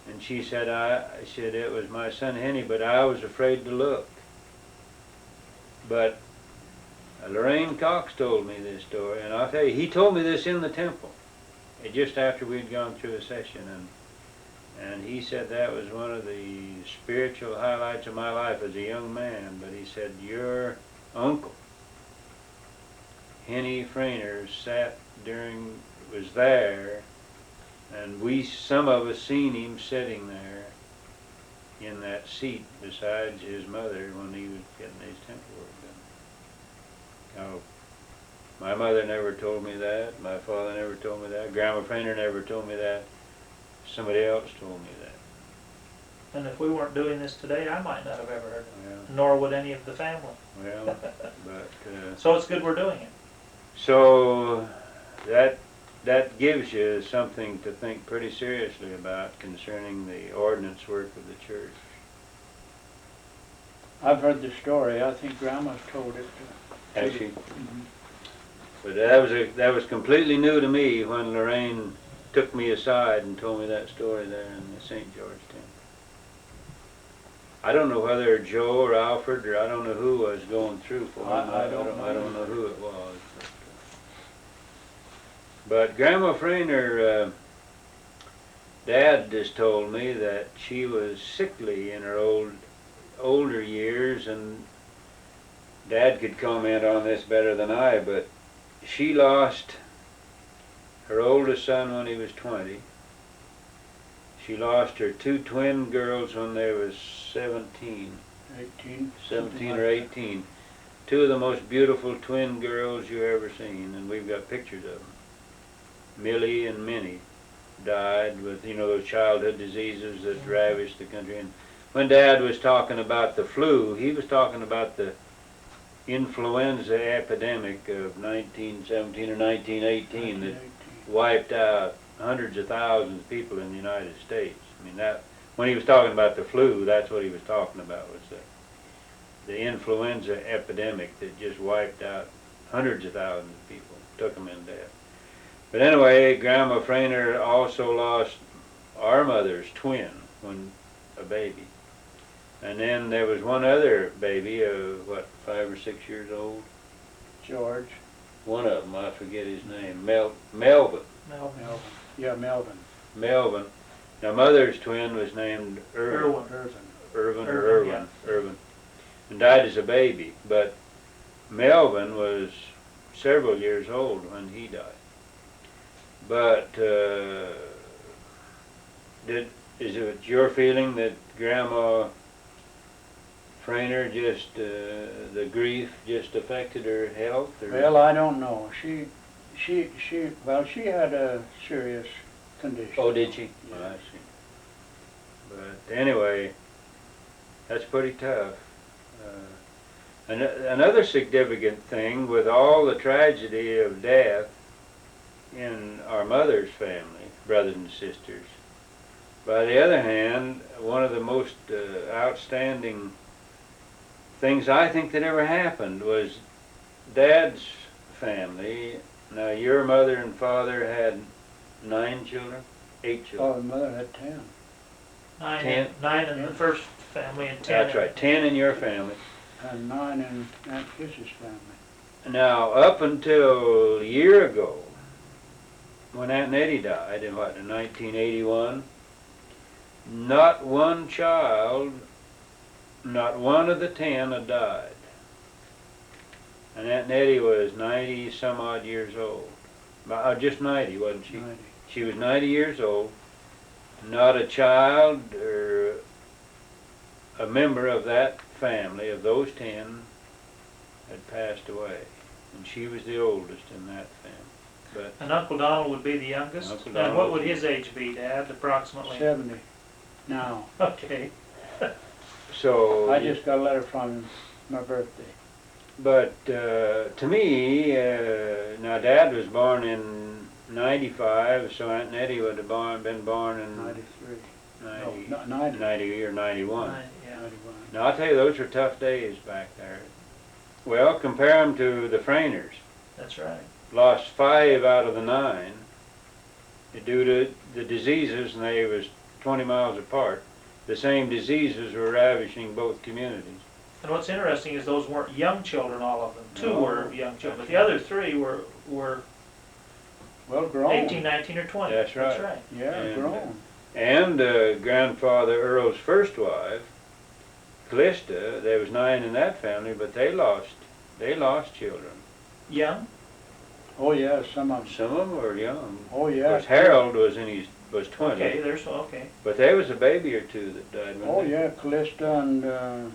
[SPEAKER 1] And she said, I said, "It was my son Henny, but I was afraid to look." But Lorraine Cox told me this story, and I'll tell you, he told me this in the temple, just after we'd gone through a session, and he said that was one of the spiritual highlights of my life as a young man. But he said, your uncle, Henny Frainer, was there, and some of us seen him sitting there in that seat besides his mother when he was getting his temple work done. Now, my mother never told me that, my father never told me that, Grandma Frainer never told me that, somebody else told me that.
[SPEAKER 2] And if we weren't doing this today, I might not have ever heard it,
[SPEAKER 1] Well,
[SPEAKER 2] nor would any of the family.
[SPEAKER 1] well, but,
[SPEAKER 2] So it's good we're doing it.
[SPEAKER 1] so that gives you something to think pretty seriously about concerning the ordinance work of the church.
[SPEAKER 3] I've heard the story. I think Grandma's told it.
[SPEAKER 1] Has she?
[SPEAKER 3] Mhm.
[SPEAKER 1] But that was completely new to me when Lorraine took me aside and told me that story there in the St. George Temple. I don't know whether Joe or Alfred or I don't know who was going through for him.
[SPEAKER 3] I don't know.
[SPEAKER 1] I don't know who it was. But Grandma Frainer, Dad just told me that she was sickly in her older years, and Dad could comment on this better than I, but she lost her oldest son when he was 20. She lost her 2 twin girls when they was 17 or 18. 2 of the most beautiful twin girls you ever seen, and we've got pictures of them. Millie and Minnie died with, those childhood diseases that ravished the country. And when Dad was talking about the flu, he was talking about the influenza epidemic of 1917 or 1918 that wiped out hundreds of thousands of people in the United States. I mean, that when he was talking about the flu, that's what he was talking about, was the influenza epidemic that just wiped out hundreds of thousands of people, took them in death. But anyway, Grandma Frainer also lost our mother's twin when a baby. And then there was one other baby, 5 or 6 years old?
[SPEAKER 3] George.
[SPEAKER 1] One of them, I forget his name, Melvin.
[SPEAKER 3] Melvin. Yeah, Melvin.
[SPEAKER 1] Melvin. Now, Mother's twin was named Earl.
[SPEAKER 2] Irvin.
[SPEAKER 1] Irvin. And died as a baby. But Melvin was several years old when he died. But is it your feeling that Grandma Frainer just, the grief just affected her health? Or?
[SPEAKER 3] Well, I don't know. She had a serious condition.
[SPEAKER 1] Oh, did she?
[SPEAKER 3] Yeah.
[SPEAKER 1] Oh, I see. But anyway, that's pretty tough. Another significant thing with all the tragedy of death in our mother's family, brothers and sisters, by the other hand, one of the most outstanding things I think that ever happened was Dad's family. Now, your mother and father had 9 children? 8 children?
[SPEAKER 3] Oh, Mother had 10.
[SPEAKER 2] 9 in the first family and 10.
[SPEAKER 1] That's right, 10 in your family.
[SPEAKER 3] And 9 in Aunt Kiss's family.
[SPEAKER 1] Now, up until a year ago, when Aunt Nettie died in 1981, not one child, not one of the 10 had died. And Aunt Nettie was 90 some odd years old. Just 90, wasn't she?
[SPEAKER 3] 90.
[SPEAKER 1] She was 90 years old. Not a child or a member of that family, of those 10, had passed away. And she was the oldest in that family. But
[SPEAKER 2] And Uncle Donald would be the youngest?
[SPEAKER 1] Uncle
[SPEAKER 2] And
[SPEAKER 1] Donald
[SPEAKER 2] what would
[SPEAKER 1] would
[SPEAKER 2] his age be, Dad, approximately?
[SPEAKER 3] 70 now.
[SPEAKER 2] Okay.
[SPEAKER 1] so
[SPEAKER 3] I just got a letter from him my birthday.
[SPEAKER 1] But to me, now Dad was born in 95, so Aunt Nettie would have been born in
[SPEAKER 3] 93.
[SPEAKER 1] 90,
[SPEAKER 3] No, 90.
[SPEAKER 1] 90 or 91.
[SPEAKER 2] Yeah.
[SPEAKER 3] 91.
[SPEAKER 1] Now I'll tell you, those were tough days back there. Well, compare them to the Frainers.
[SPEAKER 2] That's right.
[SPEAKER 1] Lost 5 out of the 9 due to the diseases, and they was 20 miles apart. The same diseases were ravishing both communities.
[SPEAKER 2] And what's interesting is those weren't young children, all of them. Two
[SPEAKER 1] No,
[SPEAKER 2] were young children, but
[SPEAKER 1] that's
[SPEAKER 2] the other three were
[SPEAKER 5] Well, grown.
[SPEAKER 2] 18, 19, or 20.
[SPEAKER 1] That's right.
[SPEAKER 5] Yeah,
[SPEAKER 1] And,
[SPEAKER 5] grown.
[SPEAKER 1] And grandfather Earl's first wife, Callista, there was 9 in that family, but they lost children.
[SPEAKER 2] Young?
[SPEAKER 5] Oh, yeah, some of them.
[SPEAKER 1] Some of them were young.
[SPEAKER 5] Oh,
[SPEAKER 1] Of
[SPEAKER 5] yeah.
[SPEAKER 1] course, Harold was 20,
[SPEAKER 2] Okay, there's, okay.
[SPEAKER 1] but there was a baby or two that died. wasn't
[SPEAKER 5] Oh,
[SPEAKER 1] there?
[SPEAKER 5] yeah, Callista and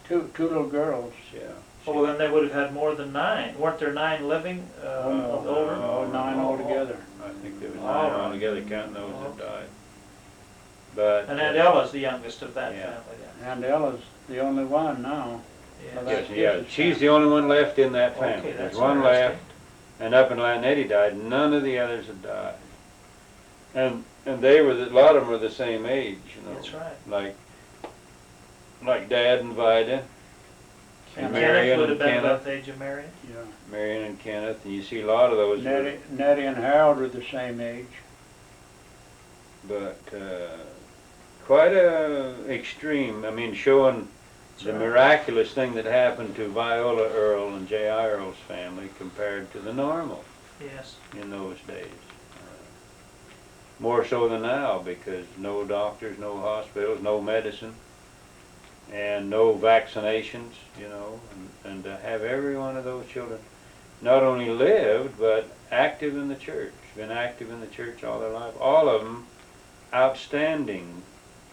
[SPEAKER 5] two little girls.
[SPEAKER 1] Yeah.
[SPEAKER 2] Well, then they would have had more than 9. Weren't there 9 living
[SPEAKER 5] Oh, no.
[SPEAKER 2] older?
[SPEAKER 5] Oh, 9 altogether.
[SPEAKER 1] I think there was 9
[SPEAKER 2] All right.
[SPEAKER 1] altogether, counting those
[SPEAKER 2] Oh,
[SPEAKER 1] that
[SPEAKER 2] okay.
[SPEAKER 1] died. But
[SPEAKER 2] And Aunt Ella's the youngest of that
[SPEAKER 1] Yeah.
[SPEAKER 2] family then.
[SPEAKER 5] And Ella's the only one now.
[SPEAKER 2] Yes.
[SPEAKER 1] yes, yeah, she's the only one left in that family.
[SPEAKER 2] Okay,
[SPEAKER 1] There's
[SPEAKER 2] that's
[SPEAKER 1] one
[SPEAKER 2] interesting.
[SPEAKER 1] left, and up until Aunt Nettie died, none of the others had died. And they were, a lot of them were the same age, you know.
[SPEAKER 2] That's right.
[SPEAKER 1] Like Dad and Vida, and
[SPEAKER 5] And
[SPEAKER 2] Kenneth
[SPEAKER 1] Marion
[SPEAKER 2] would
[SPEAKER 1] and
[SPEAKER 2] have been about
[SPEAKER 1] Kenneth,
[SPEAKER 2] the age of Marion.
[SPEAKER 5] Yeah.
[SPEAKER 1] Marion and Kenneth, and you see a lot of those. were-
[SPEAKER 5] Nettie and Harold were the same age.
[SPEAKER 1] But quite a extreme. I mean, showing the
[SPEAKER 2] right.
[SPEAKER 1] miraculous thing that happened to Viola Earl and J.I. Earl's family compared to the normal
[SPEAKER 2] Yes.
[SPEAKER 1] in those days. More so than now, because no doctors, no hospitals, no medicine, and no vaccinations, you know, and to have every one of those children not only lived, but active in the church, been active in the church all their life, all of them outstanding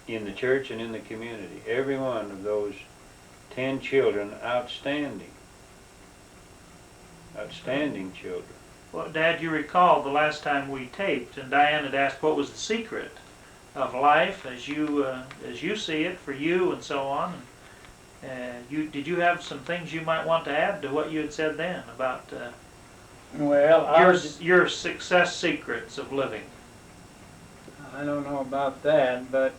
[SPEAKER 1] in the church and in the community. Every one of those 10 children outstanding. Outstanding children.
[SPEAKER 2] Well, Dad, you recall the last time we taped, and Diane had asked what was the secret of life as you see it for you and so on. Did you have some things you might want to add to what you had said then about
[SPEAKER 5] Well,
[SPEAKER 2] your success secrets of living?
[SPEAKER 5] I don't know about that, but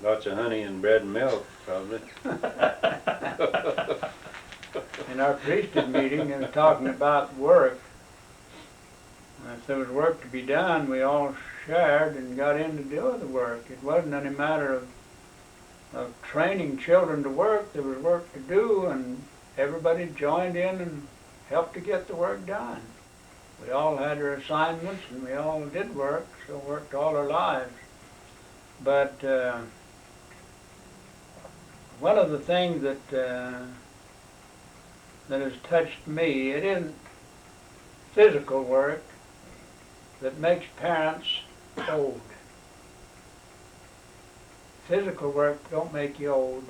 [SPEAKER 1] Lots of honey and bread and milk, probably.
[SPEAKER 5] in our priesthood meeting, they were talking about work. And if there was work to be done, we all shared and got in to do the work. It wasn't any matter of training children to work. There was work to do, and everybody joined in and helped to get the work done. We all had our assignments, and we all did work, so worked all our lives. But one of the things that has touched me, it isn't physical work that makes parents old. Physical work don't make you old.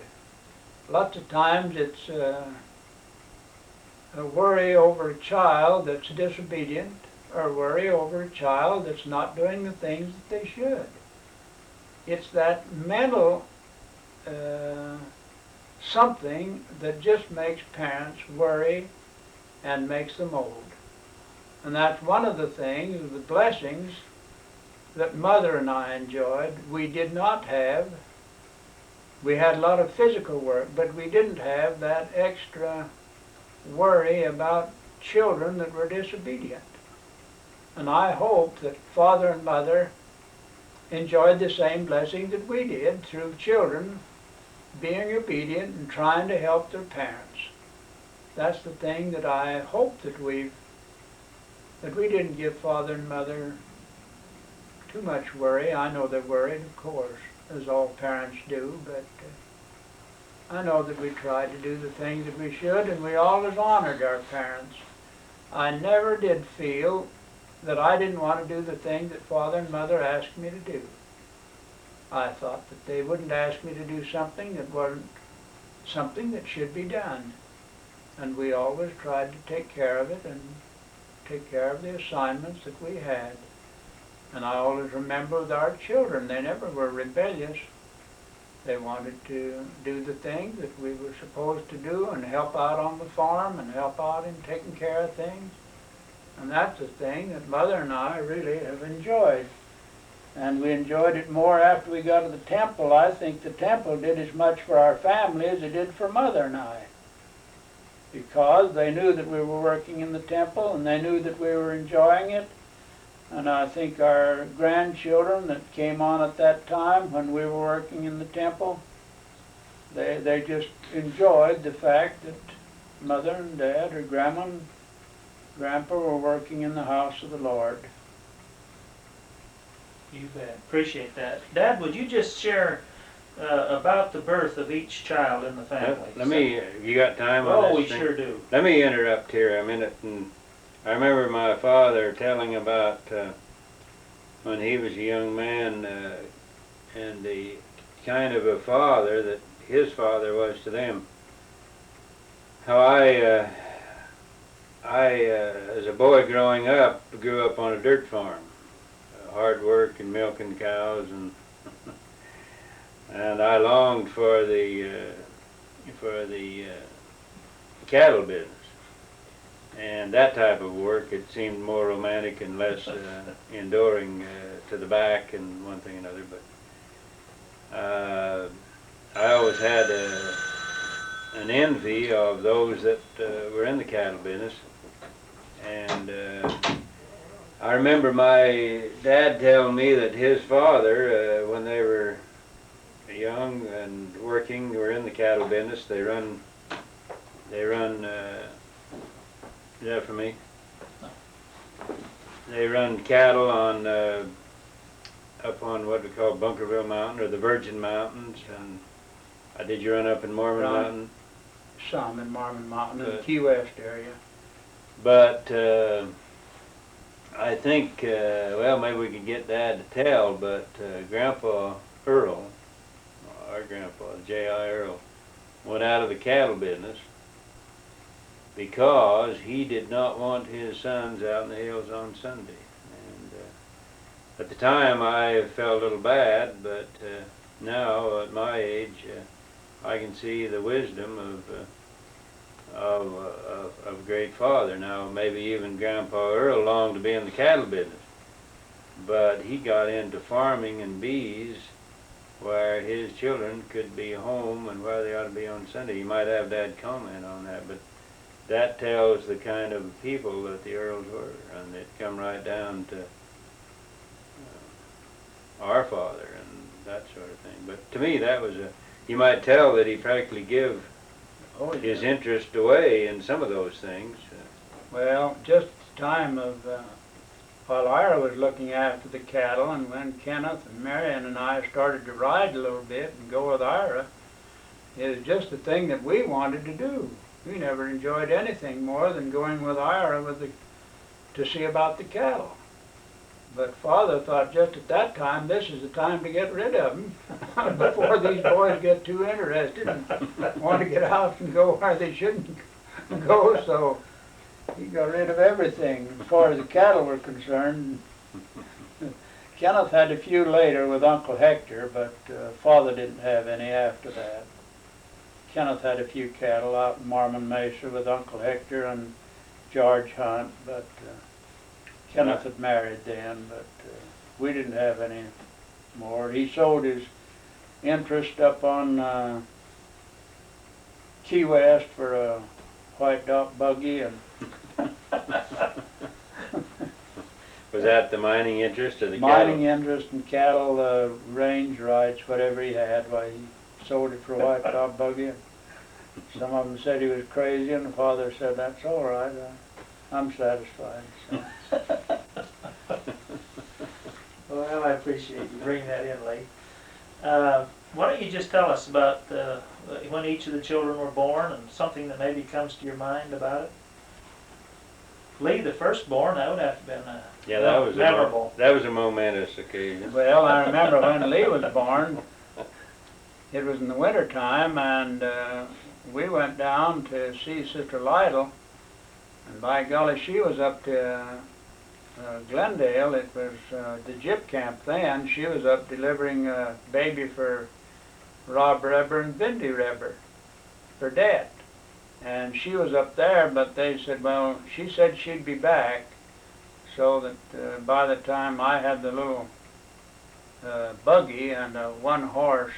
[SPEAKER 5] Lots of times it's a worry over a child that's disobedient, or worry over a child that's not doing the things that they should. It's that mental something that just makes parents worry and makes them old. And that's one of the things, the blessings that Mother and I enjoyed. We did not have. We had a lot of physical work, but we didn't have that extra worry about children that were disobedient. And I hope that Father and Mother enjoyed the same blessing that we did through children being obedient and trying to help their parents. That's the thing that I hope that we didn't give Father and Mother too much worry. I know they're worried, of course, as all parents do, but I know that we tried to do the things that we should, and we always honored our parents. I never did feel that I didn't want to do the thing that Father and Mother asked me to do. I thought that they wouldn't ask me to do something that wasn't something that should be done. And we always tried to take care of it and take care of the assignments that we had. And I always remember with our children, they never were rebellious. They wanted to do the things that we were supposed to do and help out on the farm and help out in taking care of things. And that's the thing that Mother and I really have enjoyed. And we enjoyed it more after we got to the temple. I think the temple did as much for our family as it did for Mother and I. Because they knew that we were working in the temple and they knew that we were enjoying it. And I think our grandchildren that came on at that time when we were working in the temple, They just enjoyed the fact that Mother and Dad or Grandma and Grandpa were working in the house of the Lord.
[SPEAKER 2] You bet. Appreciate that. Dad, would you just share about the birth of each child in the family?
[SPEAKER 1] Let me, you got time on
[SPEAKER 2] Oh,
[SPEAKER 1] this
[SPEAKER 2] we
[SPEAKER 1] thing?
[SPEAKER 2] sure do.
[SPEAKER 1] Let me interrupt here a minute. And I remember my father telling about when he was a young man and the kind of a father that his father was to them. How as a boy growing up, grew up on a dirt farm. Hard work and milking cows, and I longed for the cattle business. And that type of work, it seemed more romantic and less enduring to the back and one thing and another. But I always had an envy of those that were in the cattle business. And I remember my dad telling me that his father, when they were young and working, were in the cattle business. They run. Is that for me? They run cattle on up on what we call Bunkerville Mountain or the Virgin Mountains. And did you run up in Mormon Mountain?
[SPEAKER 5] Some in Mormon Mountain, in the Key West area.
[SPEAKER 1] But I think, well, maybe we could get Dad to tell, but Grandpa Earl, our grandpa, J.I. Earl, went out of the cattle business because he did not want his sons out in the hills on Sunday. And at the time I felt a little bad, but now at my age I can see the wisdom of a great father. Now maybe even Grandpa Earl longed to be in the cattle business, but he got into farming and bees where his children could be home and where they ought to be on Sunday. You might have Dad comment on that, but that tells the kind of people that the Earls were, and it come right down to our father and that sort of thing. But to me that was you might tell that he practically give his interest away in some of those things.
[SPEAKER 5] Well, just at the time of, while Ira was looking after the cattle, and when Kenneth and Marion and I started to ride a little bit and go with Ira, it was just the thing that we wanted to do. We never enjoyed anything more than going with Ira to see about the cattle. But Father thought just at that time, this is the time to get rid of them before these boys get too interested and want to get out and go where they shouldn't go. So he got rid of everything as far as the cattle were concerned. Kenneth had a few later with Uncle Hector, but Father didn't have any after that. Kenneth had a few cattle out in Mormon Mesa with Uncle Hector and George Hunt, but Kenneth had married then, but we didn't have any more. He sold his interest up on Key West for a white dot buggy, and
[SPEAKER 1] Was that the mining interest or the
[SPEAKER 5] mining
[SPEAKER 1] cattle?
[SPEAKER 5] interest and cattle, range rights, whatever he had. Why, he sold it for a white top buggy. Some of them said he was crazy, and the father said, "That's all right. I'm satisfied." So.
[SPEAKER 2] Well, I appreciate you bringing that in, Lee. Why don't you just tell us about when each of the children were born and something that maybe comes to your mind about it? Lee, the firstborn, that would have to have been
[SPEAKER 1] That was
[SPEAKER 2] memorable.
[SPEAKER 1] that was a momentous occasion.
[SPEAKER 5] Well, I remember when Lee was born. It was in the winter time, and we went down to see Sister Lytle, and by golly, she was up to Glendale. It was the Gyp camp then. She was up delivering a baby for Rob Reber and Bindi Reber for Dad. And she was up there, but they said, well, she said she'd be back, so that by the time I had the little buggy and one horse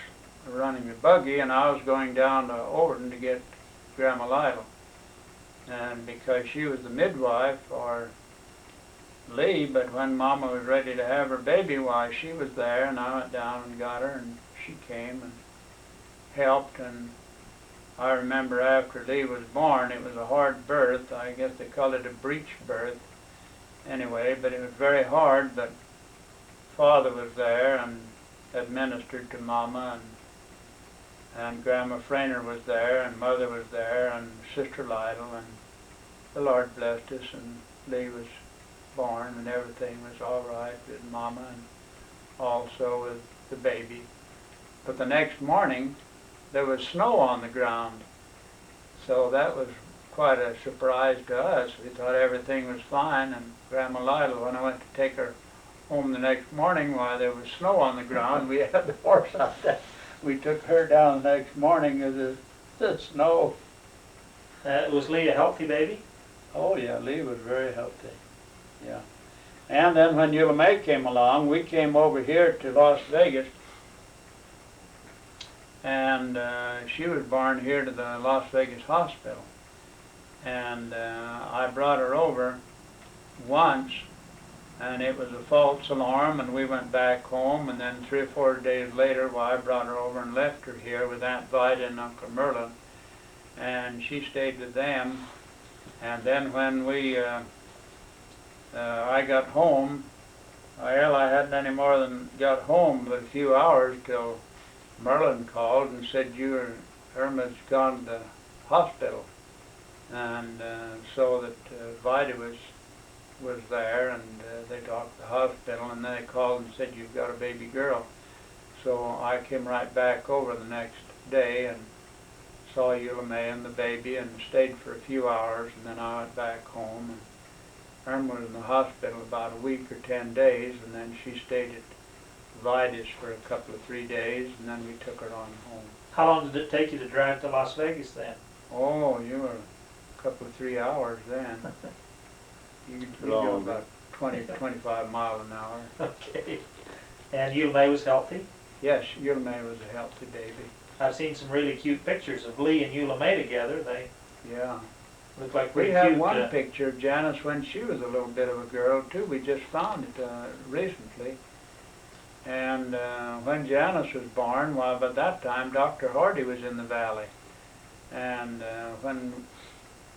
[SPEAKER 5] running the buggy, and I was going down to Overton to get Grandma Lytle. And because she was the midwife for Lee, but when Mama was ready to have her baby, why, she was there, and I went down and got her, and she came, and helped, and I remember after Lee was born, it was a hard birth. I guess they called it a breech birth anyway, but it was very hard, but Father was there and administered to Mama, and Grandma Frainer was there, and Mother was there, and Sister Lytle, and the Lord blessed us, and Lee was born, and everything was all right with Mama, and also with the baby. But the next morning, there was snow on the ground, so that was quite a surprise to us. We thought everything was fine, and Grandma Lytle, when I went to take her home the next morning, why, there was snow on the ground. We had the horse out there. We took her down the next morning because the snow.
[SPEAKER 2] Was Lee a healthy baby?
[SPEAKER 5] Oh yeah, Lee was very healthy. Yeah. And then when Eula May came along, we came over here to Las Vegas, and she was born here to the Las Vegas hospital. And I brought her over once, and it was a false alarm, and we went back home, and then 3 or 4 days later, well, I brought her over and left her here with Aunt Vida and Uncle Merlin, and she stayed with them. And then when I got home, well, I hadn't any more than got home but a few hours till Merlin called and said, Irma's gone to the hospital. And so that Vida was there, and they talked to the hospital, and then they called and said, you've got a baby girl. So I came right back over the next day and saw Eula May and the baby and stayed for a few hours, and then I went back home. And Irma was in the hospital about a week or 10 days, and then she stayed at Vida's for a couple of 3 days, and then we took her on home.
[SPEAKER 2] How long did it take you to drive to Las Vegas then?
[SPEAKER 5] Oh, you were a couple of 3 hours then. You go about 20, 25 miles an hour.
[SPEAKER 2] Okay. And Eula May was healthy?
[SPEAKER 5] Yes, Eula May was a healthy baby.
[SPEAKER 2] I've seen some really cute pictures of Lee and Eula May together. They
[SPEAKER 5] Yeah.
[SPEAKER 2] look like
[SPEAKER 5] We
[SPEAKER 2] pretty
[SPEAKER 5] have
[SPEAKER 2] cute.
[SPEAKER 5] one picture of Janice when she was a little bit of a girl too. We just found it recently. And when Janice was born, well, by that time Dr. Hardy was in the valley. And when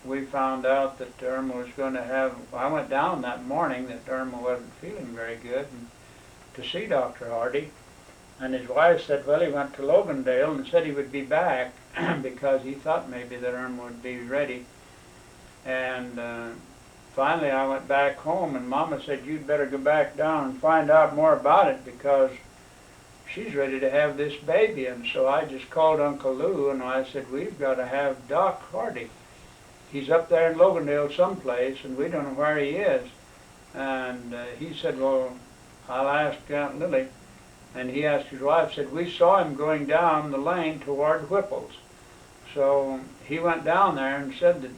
[SPEAKER 5] we found out that Irma was going to have, I went down that morning that Irma wasn't feeling very good, and to see Dr. Hardy. And his wife said, well, he went to Logandale and said he would be back because he thought maybe that Irma would be ready. And finally I went back home, and Mama said, you'd better go back down and find out more about it because she's ready to have this baby. And so I just called Uncle Lou, and I said, we've got to have Doc Hardy. He's up there in Logandale someplace, and we don't know where he is. And he said, well, I'll ask Aunt Lily. And he asked his wife, said, we saw him going down the lane toward Whipple's. So he went down there and said that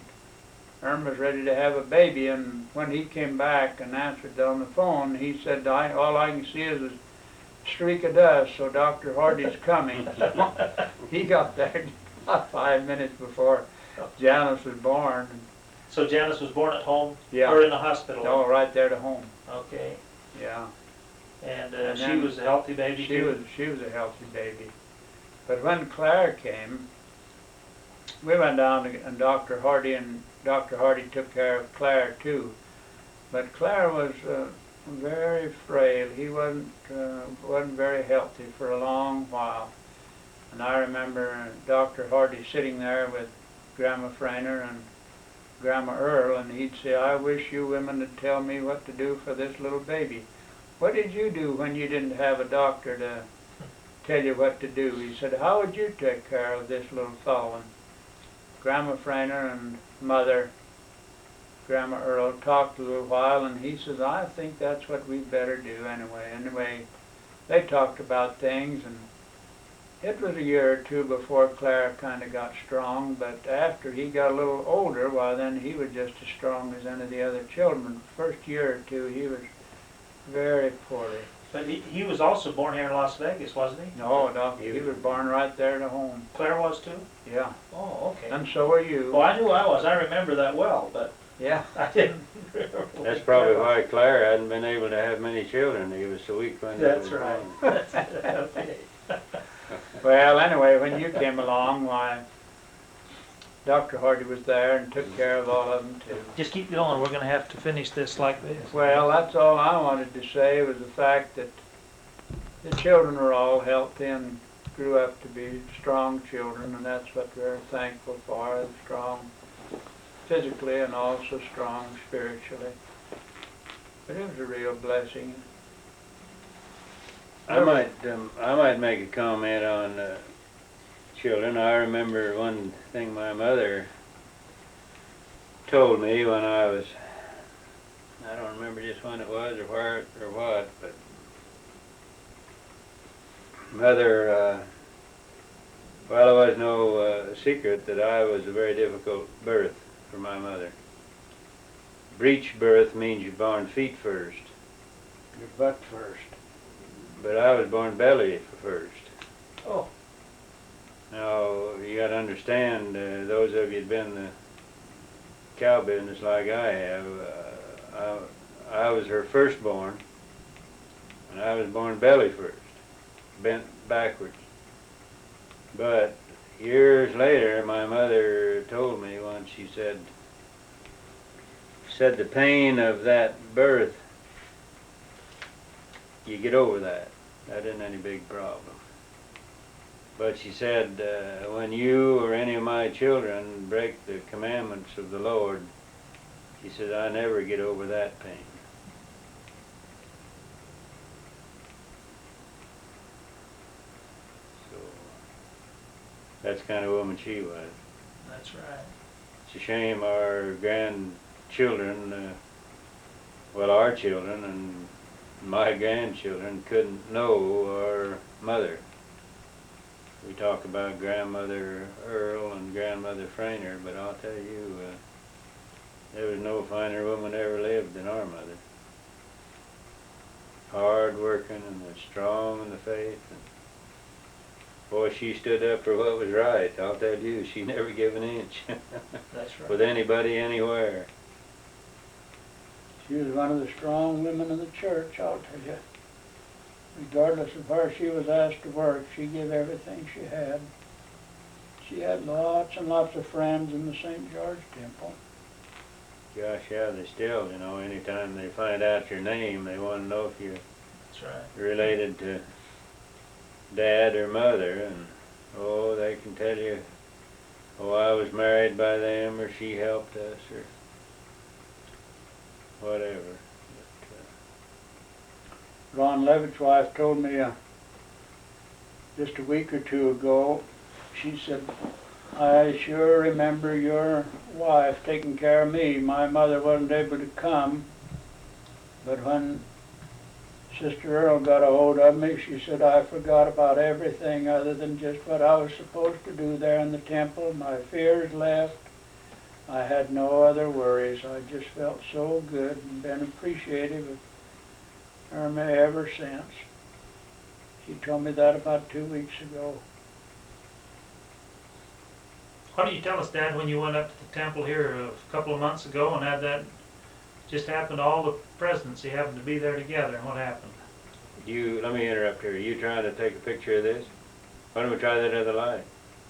[SPEAKER 5] Irma's ready to have a baby. And when he came back and answered on the phone, he said, all I can see is a streak of dust, so Dr. Hardy's coming. He got there about 5 minutes before Janice was born.
[SPEAKER 2] So Janice was born at home?
[SPEAKER 5] Yeah.
[SPEAKER 2] Or in the hospital?
[SPEAKER 5] No, right there to home.
[SPEAKER 2] Okay.
[SPEAKER 5] Yeah.
[SPEAKER 2] And
[SPEAKER 5] then
[SPEAKER 2] she was a healthy baby too?
[SPEAKER 5] She was a healthy baby. But when Claire came, we went down and Dr. Hardy took care of Claire too. But Claire was very frail. He wasn't very healthy for a long while. And I remember Dr. Hardy sitting there with Grandma Frainer and Grandma Earl, and he'd say, I wish you women would tell me what to do for this little baby. What did you do when you didn't have a doctor to tell you what to do? He said, how would you take care of this little fellow? And Grandma Frainer and Mother, Grandma Earl, talked a little while, and he says, I think that's what we'd better do anyway. Anyway, they talked about things, and it was a year or two before Claire kind of got strong, but after he got a little older, well, then he was just as strong as any of the other children. The first year or two, he was very poorly.
[SPEAKER 2] But he was also born here in Las Vegas, wasn't he?
[SPEAKER 5] No, Doc, he was born right there to home.
[SPEAKER 2] Claire was too?
[SPEAKER 5] Yeah.
[SPEAKER 2] Oh, okay.
[SPEAKER 5] And so are you.
[SPEAKER 2] Well, I knew I was. I remember that well, but
[SPEAKER 5] Yeah.
[SPEAKER 2] I didn't remember.
[SPEAKER 1] That's probably why Claire hadn't been able to have many children. He was so weak when he was
[SPEAKER 2] That's right.
[SPEAKER 1] born.
[SPEAKER 2] Okay.
[SPEAKER 5] Well, anyway, when you came along, why, Dr. Hardy was there and took care of all of them too.
[SPEAKER 2] Just keep going, we're gonna have to finish this like this.
[SPEAKER 5] Well, that's all I wanted to say was the fact that the children were all healthy and grew up to be strong children, and that's what we're thankful for, strong physically and also strong spiritually. But it was a real blessing.
[SPEAKER 1] I might make a comment on children. I remember one thing my mother told me when I was, I don't remember just when it was or where or what, but mother, well, it was no secret that I was a very difficult birth for my mother. Breech birth means you're born feet first.
[SPEAKER 5] Your butt first.
[SPEAKER 1] But I was born belly first.
[SPEAKER 2] Oh.
[SPEAKER 1] Now, you got to understand, those of you that been in the cow business like I have, I was her firstborn, and I was born belly first, bent backwards. But years later, my mother told me once, she said the pain of that birth, you get over that. That isn't any big problem. But she said, when you or any of my children break the commandments of the Lord, she said, I never get over that pain. So, that's the kind of woman she was.
[SPEAKER 2] That's right.
[SPEAKER 1] It's a shame our grandchildren, well, our children and my grandchildren couldn't know our mother. We talk about grandmother Earl and grandmother Frainer, but I'll tell you, there was no finer woman ever lived than our mother. Hard working and strong in the faith. And boy, she stood up for what was right. I'll tell you, she never gave an inch.
[SPEAKER 2] That's right.
[SPEAKER 1] With anybody, anywhere.
[SPEAKER 5] She was one of the strong women of the church, I'll tell you. Regardless of where she was asked to work, she gave everything she had. She had lots and lots of friends in the St. George Temple.
[SPEAKER 1] Gosh, yeah, they still, anytime they find out your name, they want to know if you're
[SPEAKER 2] That's right.
[SPEAKER 1] related to dad or mother, and oh, they can tell you, oh, I was married by them, or she helped us, or whatever. But,
[SPEAKER 5] Ron Levitt's wife told me just a week or two ago, she said, I sure remember your wife taking care of me. My mother wasn't able to come, but when Sister Earl got a hold of me, she said, I forgot about everything other than just what I was supposed to do there in the temple. My fears left. I had no other worries. I just felt so good and been appreciative of her ever since. She told me that about 2 weeks ago.
[SPEAKER 2] Why don't you tell us, Dad, when you went up to the temple here a couple of months ago and had that just happened, all the presidency happened to be there together, and what happened?
[SPEAKER 1] let me interrupt here. Are you trying to take a picture of this? Why don't we try that other light?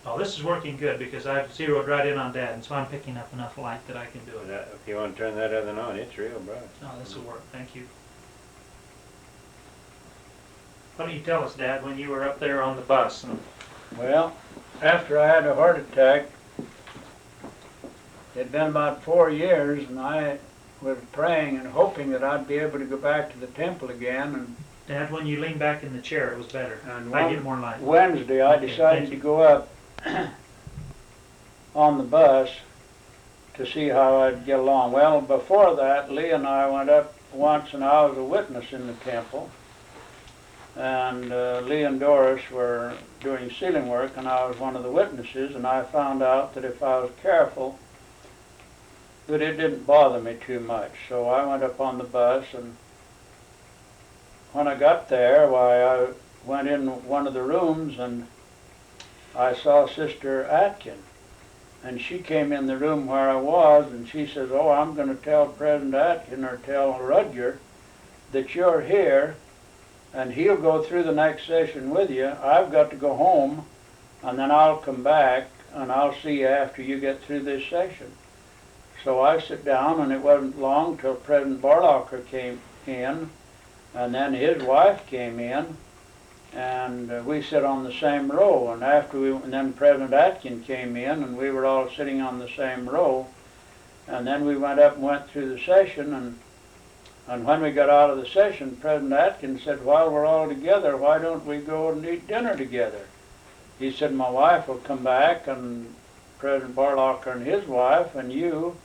[SPEAKER 2] Oh, this is working good because I've zeroed right in on Dad, and so I'm picking up enough light that I can do it.
[SPEAKER 1] If you want to turn that other on, it's real bright.
[SPEAKER 2] No, this will work. Thank you. Why don't you tell us, Dad, when you were up there on the bus? And
[SPEAKER 5] Well, after I had a heart attack, it'd been about 4 years, and I was praying and hoping that I'd be able to go back to the temple again. And
[SPEAKER 2] Dad, when you leaned back in the chair, it was better.
[SPEAKER 5] And
[SPEAKER 2] I get more light.
[SPEAKER 5] Wednesday, I
[SPEAKER 2] Okay,
[SPEAKER 5] decided
[SPEAKER 2] thank
[SPEAKER 5] to
[SPEAKER 2] you.
[SPEAKER 5] go up on the bus to see how I'd get along. Well, before that, Lee and I went up once, and I was a witness in the temple. And Lee and Doris were doing ceiling work, and I was one of the witnesses, and I found out that if I was careful, that it didn't bother me too much. So I went up on the bus, and when I got there, why, I went in one of the rooms, and I saw Sister Atkin. And she came in the room where I was, and she says, oh, I'm going to tell President Atkin or tell Rudger that you're here and he'll go through the next session with you. I've got to go home, and then I'll come back, and I'll see you after you get through this session. So I sit down, and it wasn't long till President Barlocker came in, and then his wife came in, and we sit on the same row. And then President Atkins came in, and we were all sitting on the same row. And then we went up and went through the session, and when we got out of the session, President Atkins said, while we're all together, why don't we go and eat dinner together? He said, my wife will come back, and President Barlocker and his wife, and you,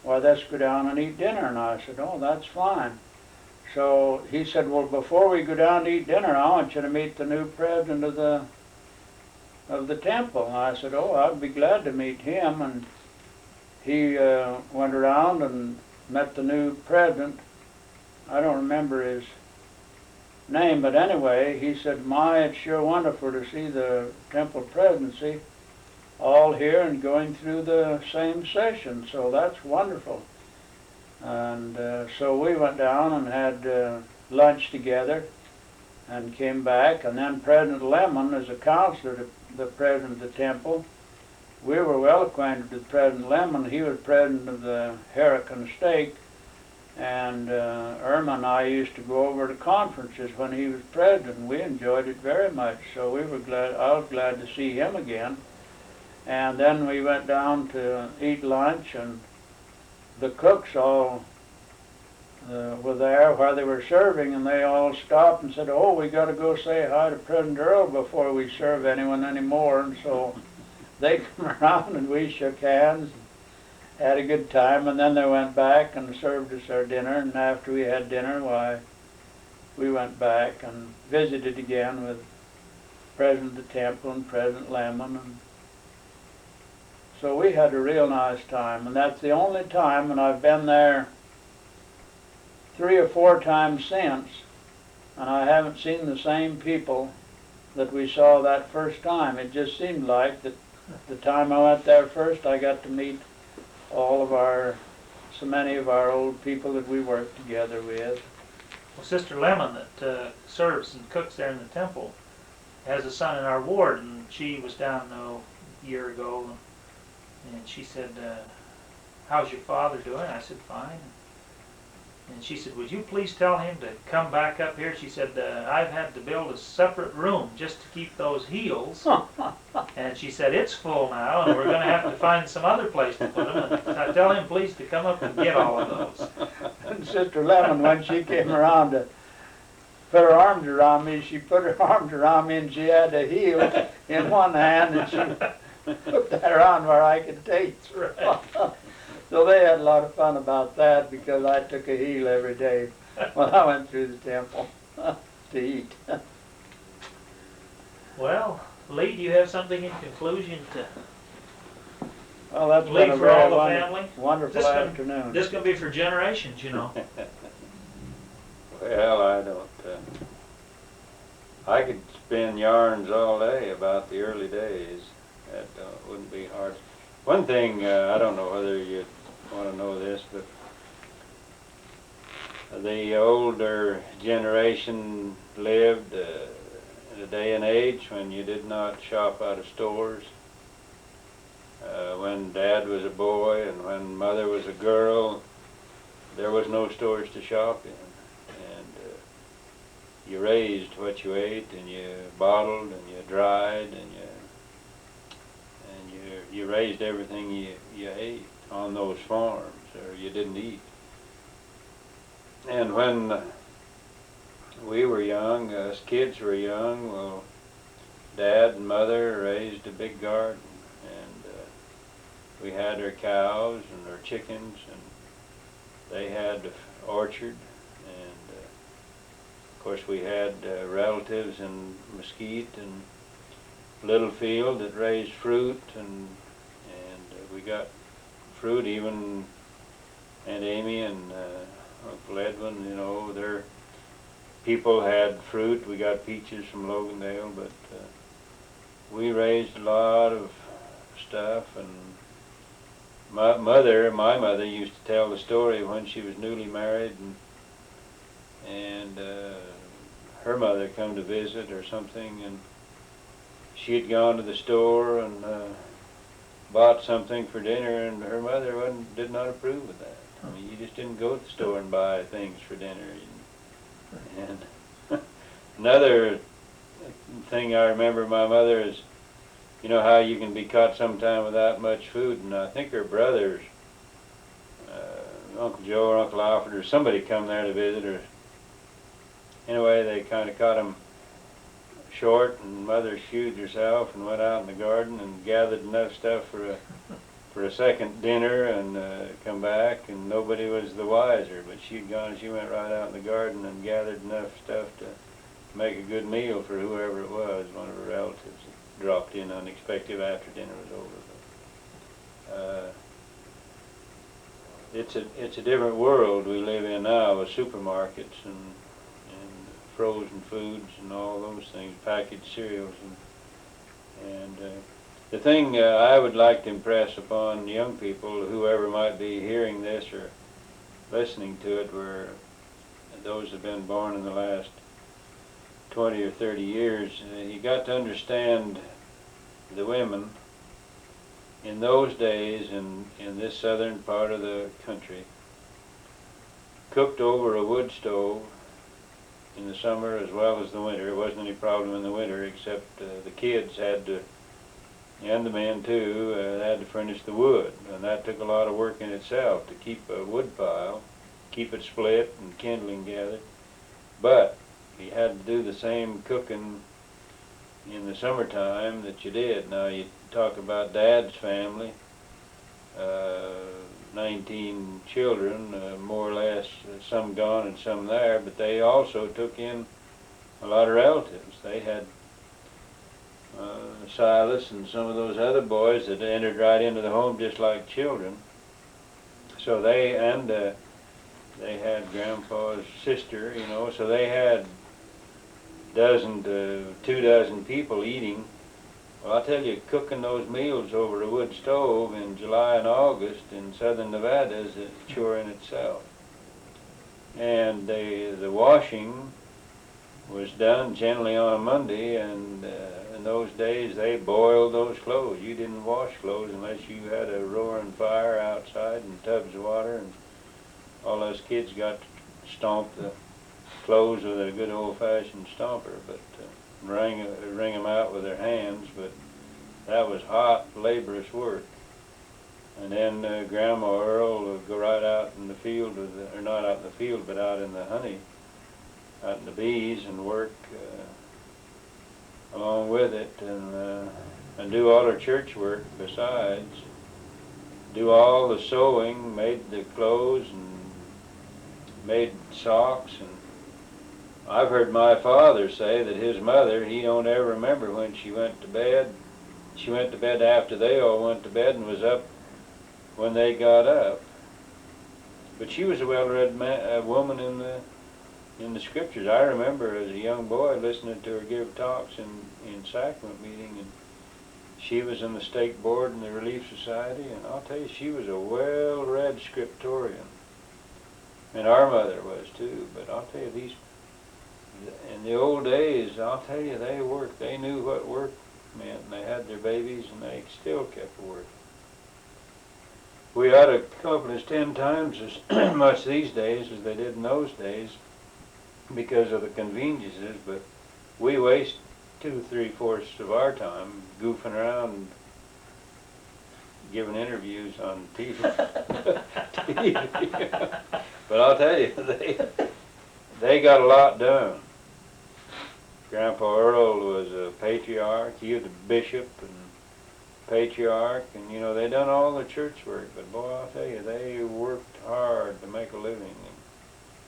[SPEAKER 5] well, let's go down and eat dinner. And I said, oh, that's fine. So he said, well, before we go down to eat dinner, I want you to meet the new president of the temple. And I said, oh, I'd be glad to meet him. And he went around and met the new president. I don't remember his name, but anyway, he said, my, it's sure wonderful to see the temple presidency all here and going through the same session, so that's wonderful. And so we went down and had lunch together and came back, and then President Lemon, as a counselor to the president of the temple, we were well acquainted with President Lemon. He was president of the Hurricane Stake, and Irma and I used to go over to conferences when he was president, and we enjoyed it very much, so we were glad. I was glad to see him again. And then we went down to eat lunch, and the cooks all were there while they were serving, and they all stopped and said, oh, we got to go say hi to President Earl before we serve anyone anymore. And so they come around, and we shook hands, had a good time, and then they went back and served us our dinner. And after we had dinner, why, we went back and visited again with President of the Temple and President Lemon. And so we had a real nice time, and that's the only time, and I've been there 3 or 4 times since, and I haven't seen the same people that we saw that first time. It just seemed like that the time I went there first, I got to meet so many of our old people that we worked together with.
[SPEAKER 2] Well, Sister Lemon that serves and cooks there in the temple has a son in our ward, and she was down a year ago, and she said, how's your father doing? I said, fine. And she said, would you please tell him to come back up here? She said, I've had to build a separate room just to keep those heels. And she said, it's full now, and we're going to have to find some other place to put them. And I tell him, please, to come up and get all of those.
[SPEAKER 5] And Sister Lemon, when she came around to put her arms around me, she put her arms around me, and she had a heel in one hand, and she put that around where I could take.
[SPEAKER 2] Right.
[SPEAKER 5] So they had a lot of fun about that, because I took a heel every day when I went through the temple to eat.
[SPEAKER 2] Well, Lee, do you have something in conclusion to
[SPEAKER 5] Well, that's
[SPEAKER 2] leave
[SPEAKER 5] been a
[SPEAKER 2] for all
[SPEAKER 5] very
[SPEAKER 2] the family?
[SPEAKER 5] wonderful afternoon.
[SPEAKER 2] This is going to be for generations, you know.
[SPEAKER 1] Well, I don't, I could spin yarns all day about the early days. That wouldn't be hard. One thing, I don't know whether you want to know this, but the older generation lived in a day and age when you did not shop out of stores. When Dad was a boy and when Mother was a girl, there was no stores to shop in. And you raised what you ate, and you bottled, and you dried, and you raised everything you ate on those farms, or you didn't eat. And when we were young, us kids were young, well, Dad and Mother raised a big garden, and we had our cows and our chickens, and they had an orchard, and of course we had relatives in Mesquite and Littlefield that raised fruit, and we got fruit. Even Aunt Amy and Uncle Edwin, you know, their people had fruit. We got peaches from Logandale, but we raised a lot of stuff. And my mother used to tell the story when she was newly married, and her mother come to visit or something, and she had gone to the store and bought something for dinner, and her mother did not approve of that. I mean, you just didn't go to the store and buy things for dinner. And another thing I remember my mother is, you know how you can be caught sometime without much food, and I think her brothers, Uncle Joe or Uncle Alfred or somebody come there to visit her. Anyway, they kind of caught him short, and mother shooed herself and went out in the garden and gathered enough stuff for a second dinner, and come back, and nobody was the wiser. But she'd gone, she went right out in the garden and gathered enough stuff to make a good meal for whoever it was, one of her relatives that dropped in unexpected after dinner was over. It's a different world we live in now with supermarkets and frozen foods and all those things, packaged cereals, and the thing I would like to impress upon young people, whoever might be hearing this or listening to it, were those who've been born in the last 20 or 30 years, you got to understand the women in those days in this southern part of the country cooked over a wood stove in the summer as well as the winter. There wasn't any problem in the winter, except the kids had to, and the men too, had to furnish the wood, and that took a lot of work in itself to keep a wood pile, keep it split and kindling gathered. But you had to do the same cooking in the summertime that you did. Now you talk about Dad's family, 19 children, more or less, some gone and some there, but they also took in a lot of relatives. They had Silas and some of those other boys that entered right into the home just like children. So they had Grandpa's sister, you know, so they had dozen to 2 dozen people eating. Well, I'll tell you, cooking those meals over a wood stove in July and August in southern Nevada is a chore in itself. And the washing was done generally on a Monday, and in those days they boiled those clothes. You didn't wash clothes unless you had a roaring fire outside and tubs of water, and all those kids got to stomp the clothes with a good old-fashioned stomper, but wring them out with their hands. But that was hot, laborious work. And then Grandma Earl would go right out in the field, or not out in the field, but out in the honey, out in the bees, and work along with it, and do all her church work besides. Do all the sewing, made the clothes, and made socks. And I've heard my father say that his mother, he don't ever remember when she went to bed. She went to bed after they all went to bed and was up when they got up. But she was a well-read woman in the scriptures. I remember as a young boy listening to her give talks in sacrament meeting, and she was in the stake board in the Relief Society, and I'll tell you, she was a well-read scriptorian. And our mother was too, but I'll tell you, in the old days, I'll tell you, they worked. They knew what work meant, and they had their babies, and they still kept working. We ought to accomplish 10 times as much these days as they did in those days because of the conveniences, but we waste 2 3/4 of our time goofing around and giving interviews on TV. But I'll tell you, they got a lot done. Grandpa Earl was a patriarch. He was a bishop and patriarch, and you know, they done all the church work, but boy, I'll tell you, they worked hard to make a living and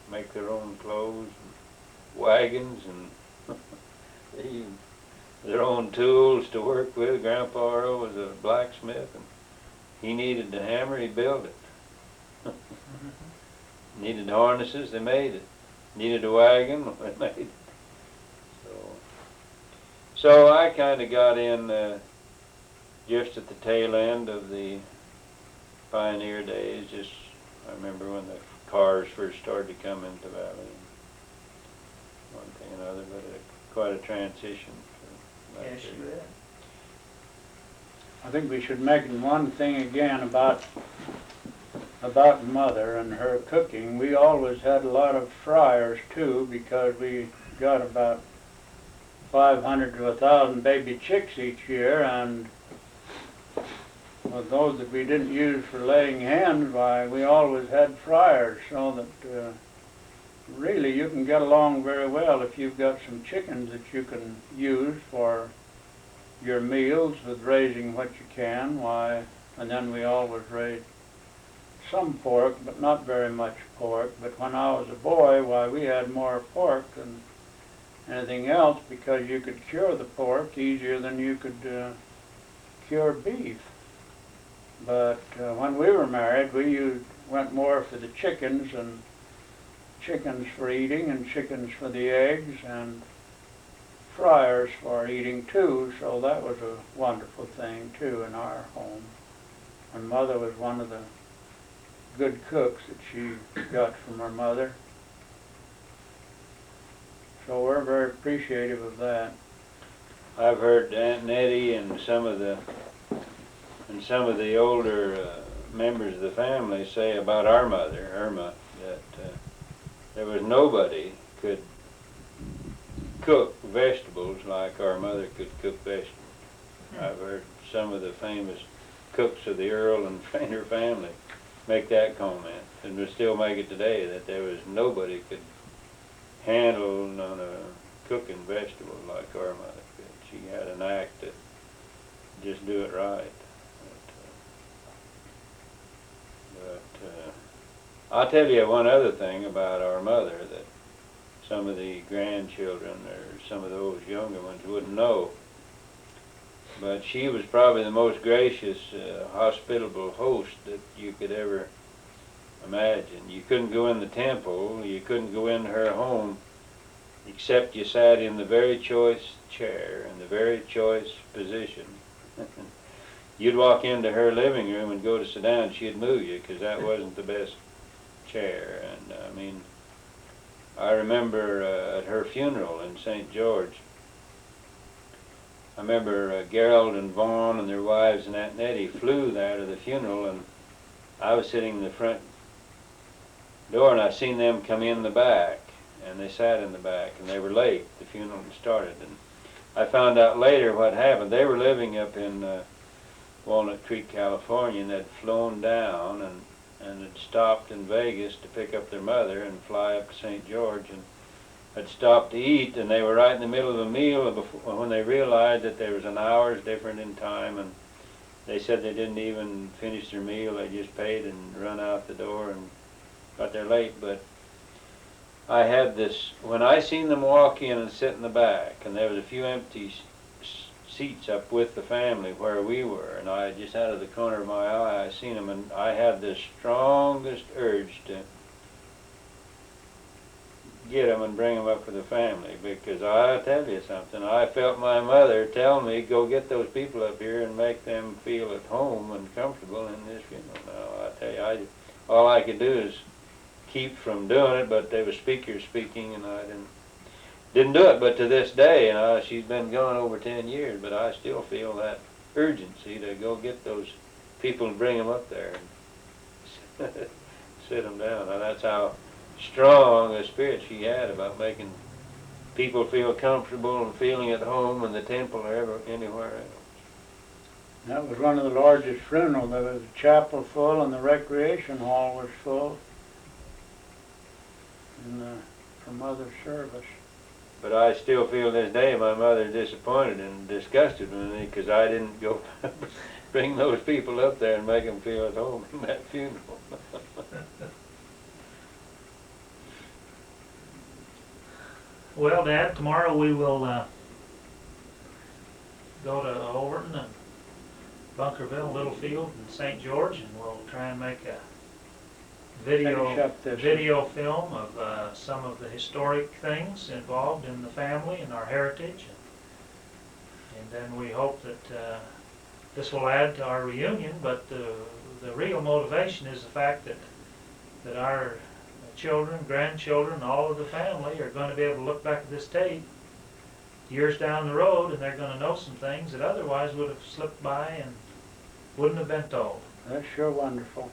[SPEAKER 1] make their own clothes and wagons and their own tools to work with. Grandpa Earl was a blacksmith, and he needed the hammer, he built it. Needed harnesses, they made it. Needed a wagon, they made it. So I kind of got in just at the tail end of the pioneer days. I remember when the cars first started to come into the valley. one thing or another, but quite a transition for that
[SPEAKER 2] Yes, you
[SPEAKER 1] period.
[SPEAKER 2] did.
[SPEAKER 5] I think we should mention one thing again about Mother and her cooking. We always had a lot of fryers too, because we got about 500 to 1,000 baby chicks each year, and with those that we didn't use for laying hens, why, we always had fryers, so that really you can get along very well if you've got some chickens that you can use for your meals with raising what you can, why, and then we always raised some pork, but not very much pork. But when I was a boy, why, we had more pork than anything else, because you could cure the pork easier than you could cure beef. But when we were married, we went more for the chickens, and chickens for eating and chickens for the eggs, and fryers for eating too, so that was a wonderful thing too in our home. And Mother was one of the good cooks that she got from her mother. So we're very appreciative of that.
[SPEAKER 1] I've heard Aunt Nettie and some of the older members of the family say about our mother, Irma, that there was nobody could cook vegetables like our mother could cook vegetables. I've heard some of the famous cooks of the Earl and Frainer family make that comment, and we still make it today, that there was nobody could handle on a cooking vegetable like our mother could. She had an act to just do it right. But I'll tell you one other thing about our mother that some of the grandchildren or some of those younger ones wouldn't know. But she was probably the most gracious, hospitable host that you could ever imagine. You couldn't go in the temple, you couldn't go in her home, except you sat in the very choice chair, in the very choice position. You'd walk into her living room and go to sit down, she'd move you, because that wasn't the best chair. And I mean, I remember at her funeral in St. George, I remember Gerald and Vaughn and their wives and Aunt Nettie flew there to the funeral, and I was sitting in the front door, and I seen them come in the back, and they sat in the back, and they were late. The funeral had started, and I found out later what happened. They were living up in Walnut Creek, California, and they'd flown down and had stopped in Vegas to pick up their mother and fly up to St. George, and had stopped to eat, and they were right in the middle of a meal before, when they realized that there was an hour's difference in time, and they said they didn't even finish their meal. They just paid and run out the door and got there late. But I had this, when I seen them walk in and sit in the back, and there was a few empty seats up with the family where we were, and I just out of the corner of my eye, I seen them, and I had the strongest urge to get them and bring them up for the family, because I'll tell you something, I felt my mother tell me, go get those people up here and make them feel at home and comfortable in this funeral. Now, I tell you, all I could do is keep from doing it, but there were speakers speaking, and I didn't do it. But to this day, and she's been gone over 10 years, but I still feel that urgency to go get those people and bring them up there and sit them down. Now, that's how strong a spirit she had about making people feel comfortable and feeling at home in the temple or anywhere else.
[SPEAKER 5] That was one of the largest funerals. There was a chapel full, and the recreation hall was full for Mother's service.
[SPEAKER 1] But I still feel this day my mother disappointed and disgusted with me because I didn't go bring those people up there and make them feel at home in that funeral.
[SPEAKER 2] Well, Dad, tomorrow we will go to Overton and Bunkerville, Littlefield, and St. George, and we'll try and make a video film of some of the historic things involved in the family and our heritage. And then we hope that this will add to our reunion, but the real motivation is the fact that our children, grandchildren, all of the family are gonna be able to look back at this tape years down the road, and they're gonna know some things that otherwise would have slipped by and wouldn't have been told.
[SPEAKER 5] That's sure wonderful.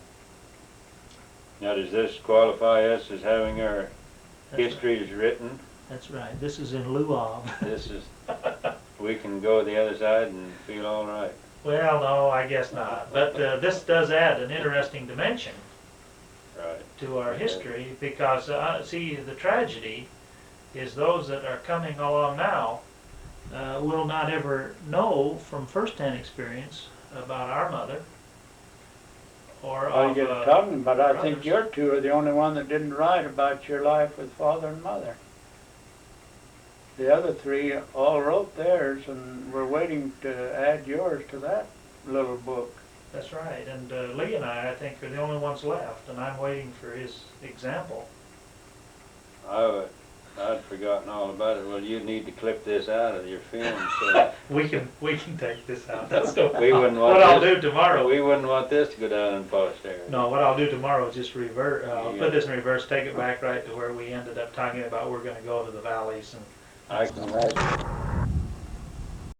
[SPEAKER 1] Now, does this qualify us as having our
[SPEAKER 2] That's right.
[SPEAKER 1] histories written?
[SPEAKER 2] That's right. This is in lieu of.
[SPEAKER 1] This is, we can go the other side and feel all right.
[SPEAKER 2] Well, no, I guess not. But this does add an interesting dimension
[SPEAKER 1] Right.
[SPEAKER 2] to our history because, see, the tragedy is those that are coming along now will not ever know from firsthand experience about our mother or
[SPEAKER 5] All you
[SPEAKER 2] of,
[SPEAKER 5] get to talking about, I think
[SPEAKER 2] brothers.
[SPEAKER 5] your two are the only one that didn't write about your life with father and mother. The other three all wrote theirs, and we're waiting to add yours to that little book.
[SPEAKER 2] That's right. And Lee and I think, are the only ones left, and I'm waiting for his example.
[SPEAKER 1] I'd forgotten all about it. Well, you need to clip this out of your film, so
[SPEAKER 2] We can take this out. That's no
[SPEAKER 1] we wouldn't want
[SPEAKER 2] What I'll
[SPEAKER 1] this,
[SPEAKER 2] do tomorrow.
[SPEAKER 1] we wouldn't want this to go down in posterity.
[SPEAKER 2] No, what I'll do tomorrow is just revert. I'll
[SPEAKER 1] Yeah.
[SPEAKER 2] put this in reverse, take it back right to where we ended up talking about. We're going to go to the valleys and
[SPEAKER 1] I can imagine.